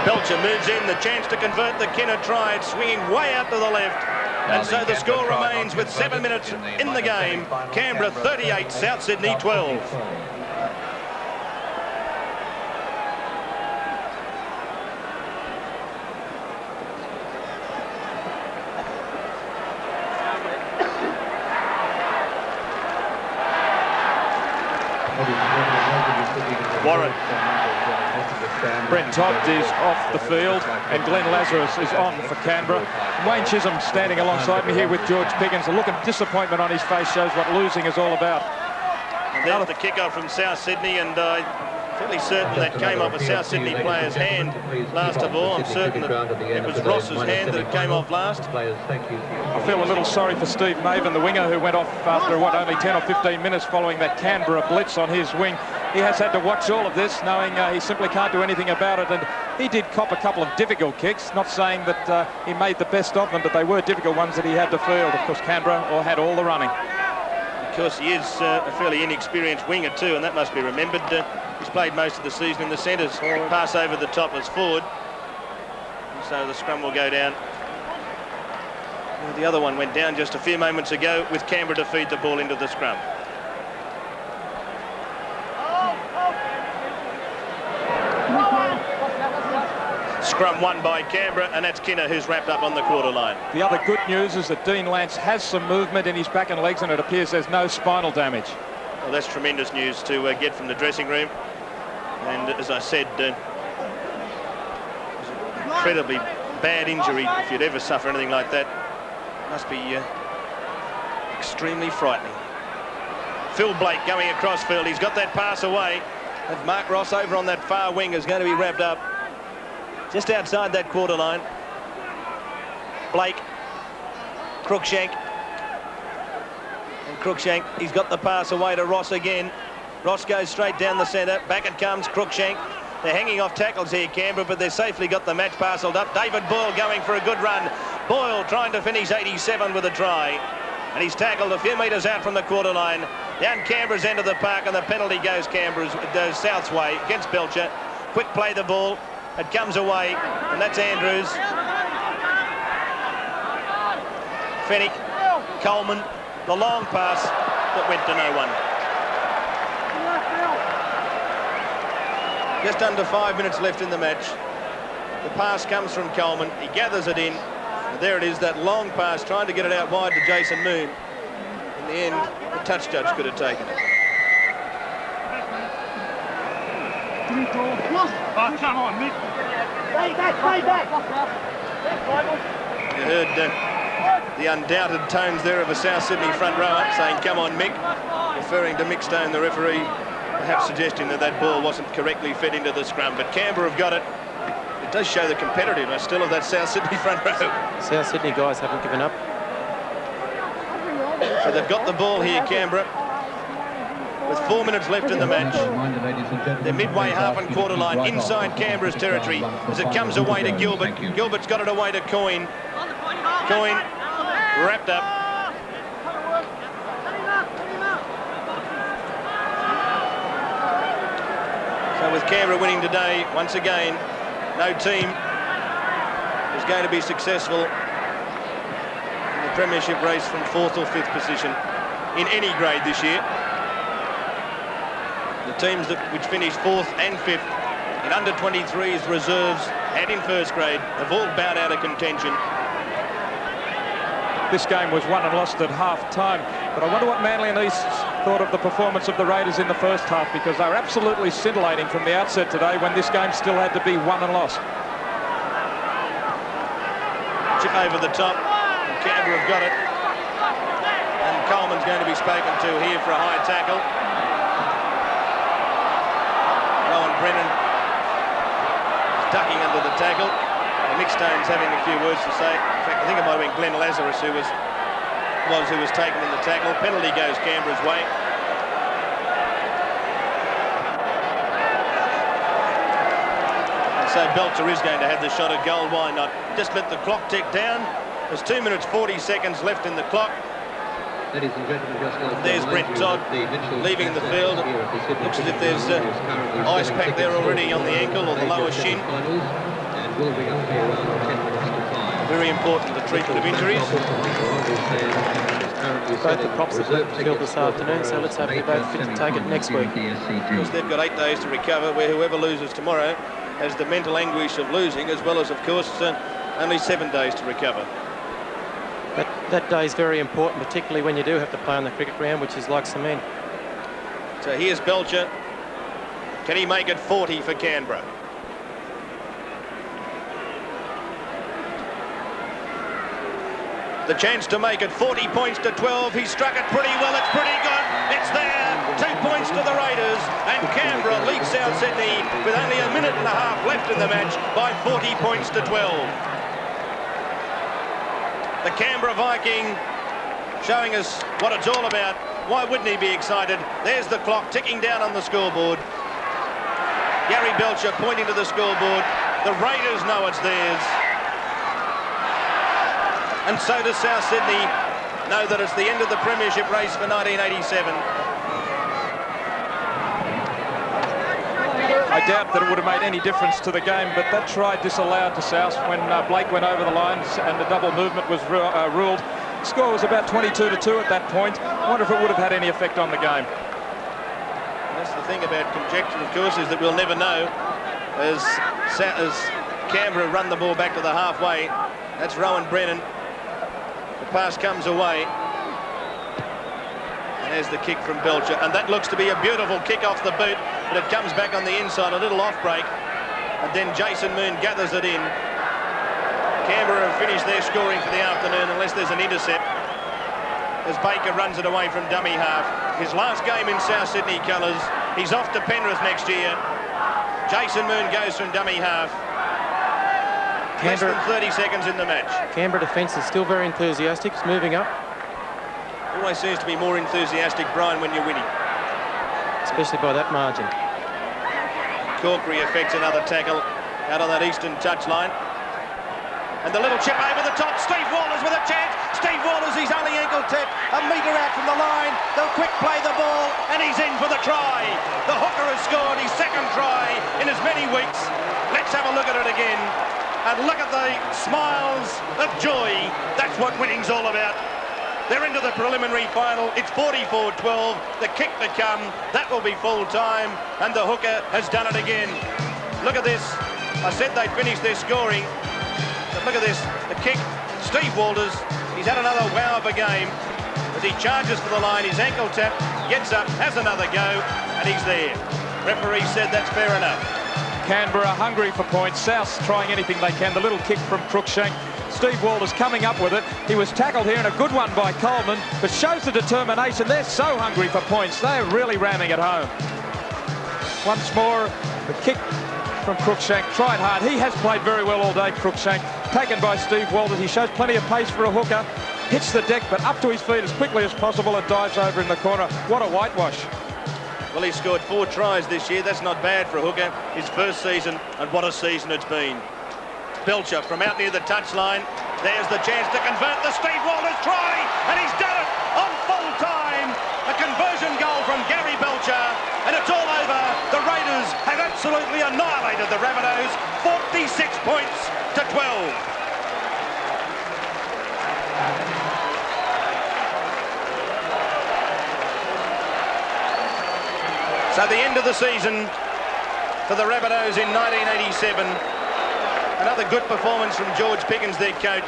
Belcher moves in, the chance to convert the Kinner try. It's swinging way out to the left. And so the score remains with 7 minutes in the game. Canberra 38, South Sydney 12. Warren. Brent Todd is off the field, and Glenn Lazarus is on for Canberra. Wayne Chisholm standing alongside me here with George Piggins. A look of disappointment on his face shows what losing is all about. And there's the kick-off from South Sydney, and fairly certain that came off a South Sydney player's hand last of all. I'm certain that it was Ross's hand that it came off last. I feel a little sorry for Steve Maven, the winger who went off after, what, only 10 or 15 minutes following that Canberra blitz on his wing. he has had to watch all of this, knowing he simply can't do anything about it. And he did cop a couple of difficult kicks, not saying that he made the best of them, but they were difficult ones that he had to field. Of course, Canberra had all the running. Of course, he is a fairly inexperienced winger too, and that must be remembered. He's played most of the season in the centres. Pass over the top as forward. So the scrum will go down. The other one went down just a few moments ago with Canberra to feed the ball into the scrum. Scrum won by Canberra, and that's Kinner who's wrapped up on the quarter line. The other good news is that Dean Lance has some movement in his back and legs, and it appears there's no spinal damage. Well, that's tremendous news to get from the dressing room. And as I said, incredibly bad injury. If you'd ever suffer anything like that, must be extremely frightening. Phil Blake going across field. He's got that pass away. And Mark Ross over on that far wing is going to be wrapped up just outside that quarter line. Blake, Cruikshank, and Cruikshank, he's got the pass away to Ross again. Ross goes straight down the centre. Back it comes, Cruikshank. They're hanging off tackles here, Canberra, but they've safely got the match parcelled up. David Boyle going for a good run. Boyle trying to finish 87 with a try. And he's tackled a few metres out from the quarter line. Down Canberra's end of the park, and the penalty goes South's way against Belcher. Quick play the ball. It comes away, and that's Andrews. Fennick, Coleman, the long pass that went to no one. Just under 5 minutes left in the match. The pass comes from Coleman. He gathers it in. And there it is, that long pass, trying to get it out wide to Jason Moon. In the end, the touch judge could have taken it. Oh, come on, Mick. Stay back. You heard the undoubted tones there of a South Sydney front rower saying, come on, Mick, referring to Mick Stone, the referee, perhaps suggesting that that ball wasn't correctly fed into the scrum. But Canberra have got it. It does show the competitiveness still of that South Sydney front row. South Sydney guys haven't given up. So they've got the ball here, Canberra, with 4 minutes left in the match. They're midway half and quarter line inside Canberra's territory as it comes away to Gilbert. Gilbert's got it away to Coyne. Coyne wrapped up. So with Canberra winning today, once again, no team is going to be successful in the premiership race from 4th or 5th position in any grade this year. The teams which finished 4th and 5th in under 23s, reserves and in first grade have all bowed out of contention. This game was won and lost at half-time, but I wonder what Manly and East thought of the performance of the Raiders in the first half, because they were absolutely scintillating from the outset today when this game still had to be won and lost. Chip over the top, and Canberra have got it. And Coleman's going to be spoken to here for a high tackle. Rowan Brennan is ducking under the tackle. And Mick Stone's having a few words to say. In fact, I think it might have been Glenn Lazarus who was taken in the tackle. Penalty goes Canberra's way. And so Belcher is going to have the shot at goal. Why not? Just let the clock tick down. There's 2 minutes 40 seconds left in the clock. Ladies and gentlemen, just now, there's Brent Todd leaving the field. Looks as if there's ice pack there already on the ankle or the lower shin. Very important, the treatment of injuries. Both the props have left the field this afternoon, so let's hope they're both fit to take it next week. Because they've got 8 days to recover, where whoever loses tomorrow has the mental anguish of losing, as well as, of course, only 7 days to recover. That day is very important, particularly when you do have to play on the cricket ground, which is like cement. So here's Belcher. Can he make it 40 for Canberra? The chance to make it 40 points to 12. He struck it pretty well. It's pretty good. It's there. 2 points to the Raiders. And Canberra leads South Sydney with only a minute and a half left in the match by 40 points to 12. The Canberra Viking showing us what it's all about Why wouldn't he be excited? There's the clock ticking down on the scoreboard. Gary Belcher pointing to the scoreboard. The Raiders know it's theirs. And so does South Sydney know that it's the end of the premiership race for 1987. I doubt that it would have made any difference to the game, but that try disallowed to South when Blake went over the lines and the double movement was ruled. The score was about 22-2 at that point. I wonder if it would have had any effect on the game. That's the thing about conjecture, of course, is that we'll never know. As Canberra run the ball back to the halfway, that's Rowan Brennan. The pass comes away. And there's the kick from Belcher. And that looks to be a beautiful kick off the boot, but it comes back on the inside, a little off break. And then Jason Moon gathers it in. Canberra have finished their scoring for the afternoon unless there's an intercept, as Baker runs it away from dummy half. His last game in South Sydney colours. He's off to Penrith next year. Jason Moon goes from dummy half. Less than 30 seconds in the match. Canberra defence is still very enthusiastic. It's moving up. Always seems to be more enthusiastic, Brian, when you're winning. Especially by that margin. Corkery affects another tackle out on that eastern touchline. And the little chip over the top. Steve Walters with a chance. Steve Walters, he's only ankle tap, a metre out from the line. They'll quick play the ball, and he's in for the try. The hooker has scored his second try in as many weeks. Let's have a look at it again. And look at the smiles of joy. That's what winning's all about. They're into the preliminary final. It's 44-12. The kick to come. That will be full time. And the hooker has done it again. Look at this. I said they'd finished their scoring. But look at this. The kick. Steve Walters. He's had another wow of a game. As he charges for the line, his ankle tap, gets up, has another go, and he's there. Referee said that's fair enough. Canberra hungry for points. South's trying anything they can. The little kick from Cruikshank. Steve Walters coming up with it. He was tackled here, and a good one by Coleman, but shows the determination. They're so hungry for points. They're really ramming it home. Once more, the kick from Cruikshank. Tried hard. He has played very well all day, Cruikshank. Taken by Steve Walters. He shows plenty of pace for a hooker. Hits the deck, but up to his feet as quickly as possible and dives over in the corner. What a whitewash. Well, he scored 4 tries this year. That's not bad for a hooker. His first season, and what a season it's been. Belcher from out near the touchline. There's the chance to convert the Steve Walters try, and he's done it on full time. A conversion goal from Gary Belcher, and it's all over. The Raiders have absolutely annihilated the Rabbitohs, 46 points to 12. So the end of the season for the Rabbitohs in 1987. Another good performance from George Pickens, their coach,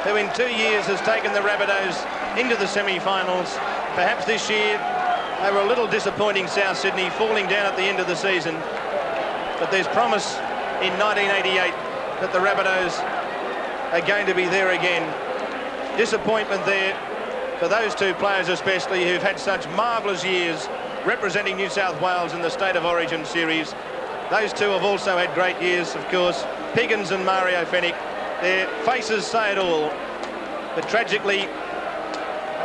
who in 2 years has taken the Rabbitohs into the semi-finals. Perhaps this year they were a little disappointing, South Sydney, falling down at the end of the season. But there's promise in 1988 that the Rabbitohs are going to be there again. Disappointment there for those two players especially, who've had such marvellous years representing New South Wales in the State of Origin series. Those two have also had great years, of course. Piggins and Mario Fennick. Their faces say it all. But tragically,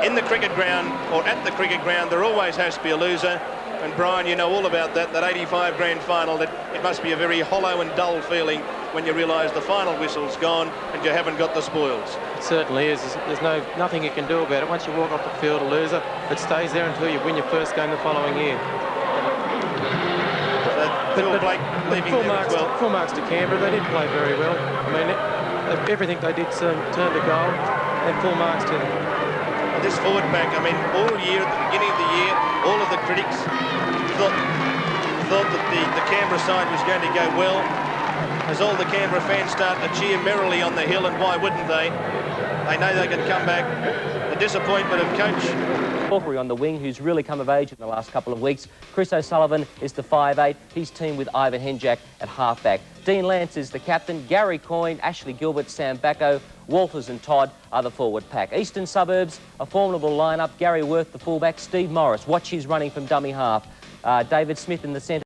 in the cricket ground, or at the cricket ground, there always has to be a loser. And Brian, you know all about that 85 grand final, that it must be a very hollow and dull feeling when you realise the final whistle's gone and you haven't got the spoils. It certainly is. There's nothing you can do about it. Once you walk off the field a loser, it stays there until you win your first game the following year. Phil Blake leaving full there marks, as well. Full marks to Canberra. They did play very well. I mean, everything they did turned to goal, and full marks to them. This forward pack, I mean, all year, at the beginning of the year, all of the critics thought that the Canberra side was going to go well, as all the Canberra fans start to cheer merrily on the hill, and why wouldn't they? They know they can come back. The disappointment of coach Corkery on the wing, who's really come of age in the last couple of weeks. Chris O'Sullivan is the 5'8". He's teamed with Ivan Henjak at halfback. Dean Lance is the captain. Gary Coyne, Ashley Gilbert, Sam Bacco, Walters and Todd are the forward pack. Eastern Suburbs, a formidable lineup. Gary Worth, the fullback. Steve Morris, watch his running from dummy half. David Smith in the centre.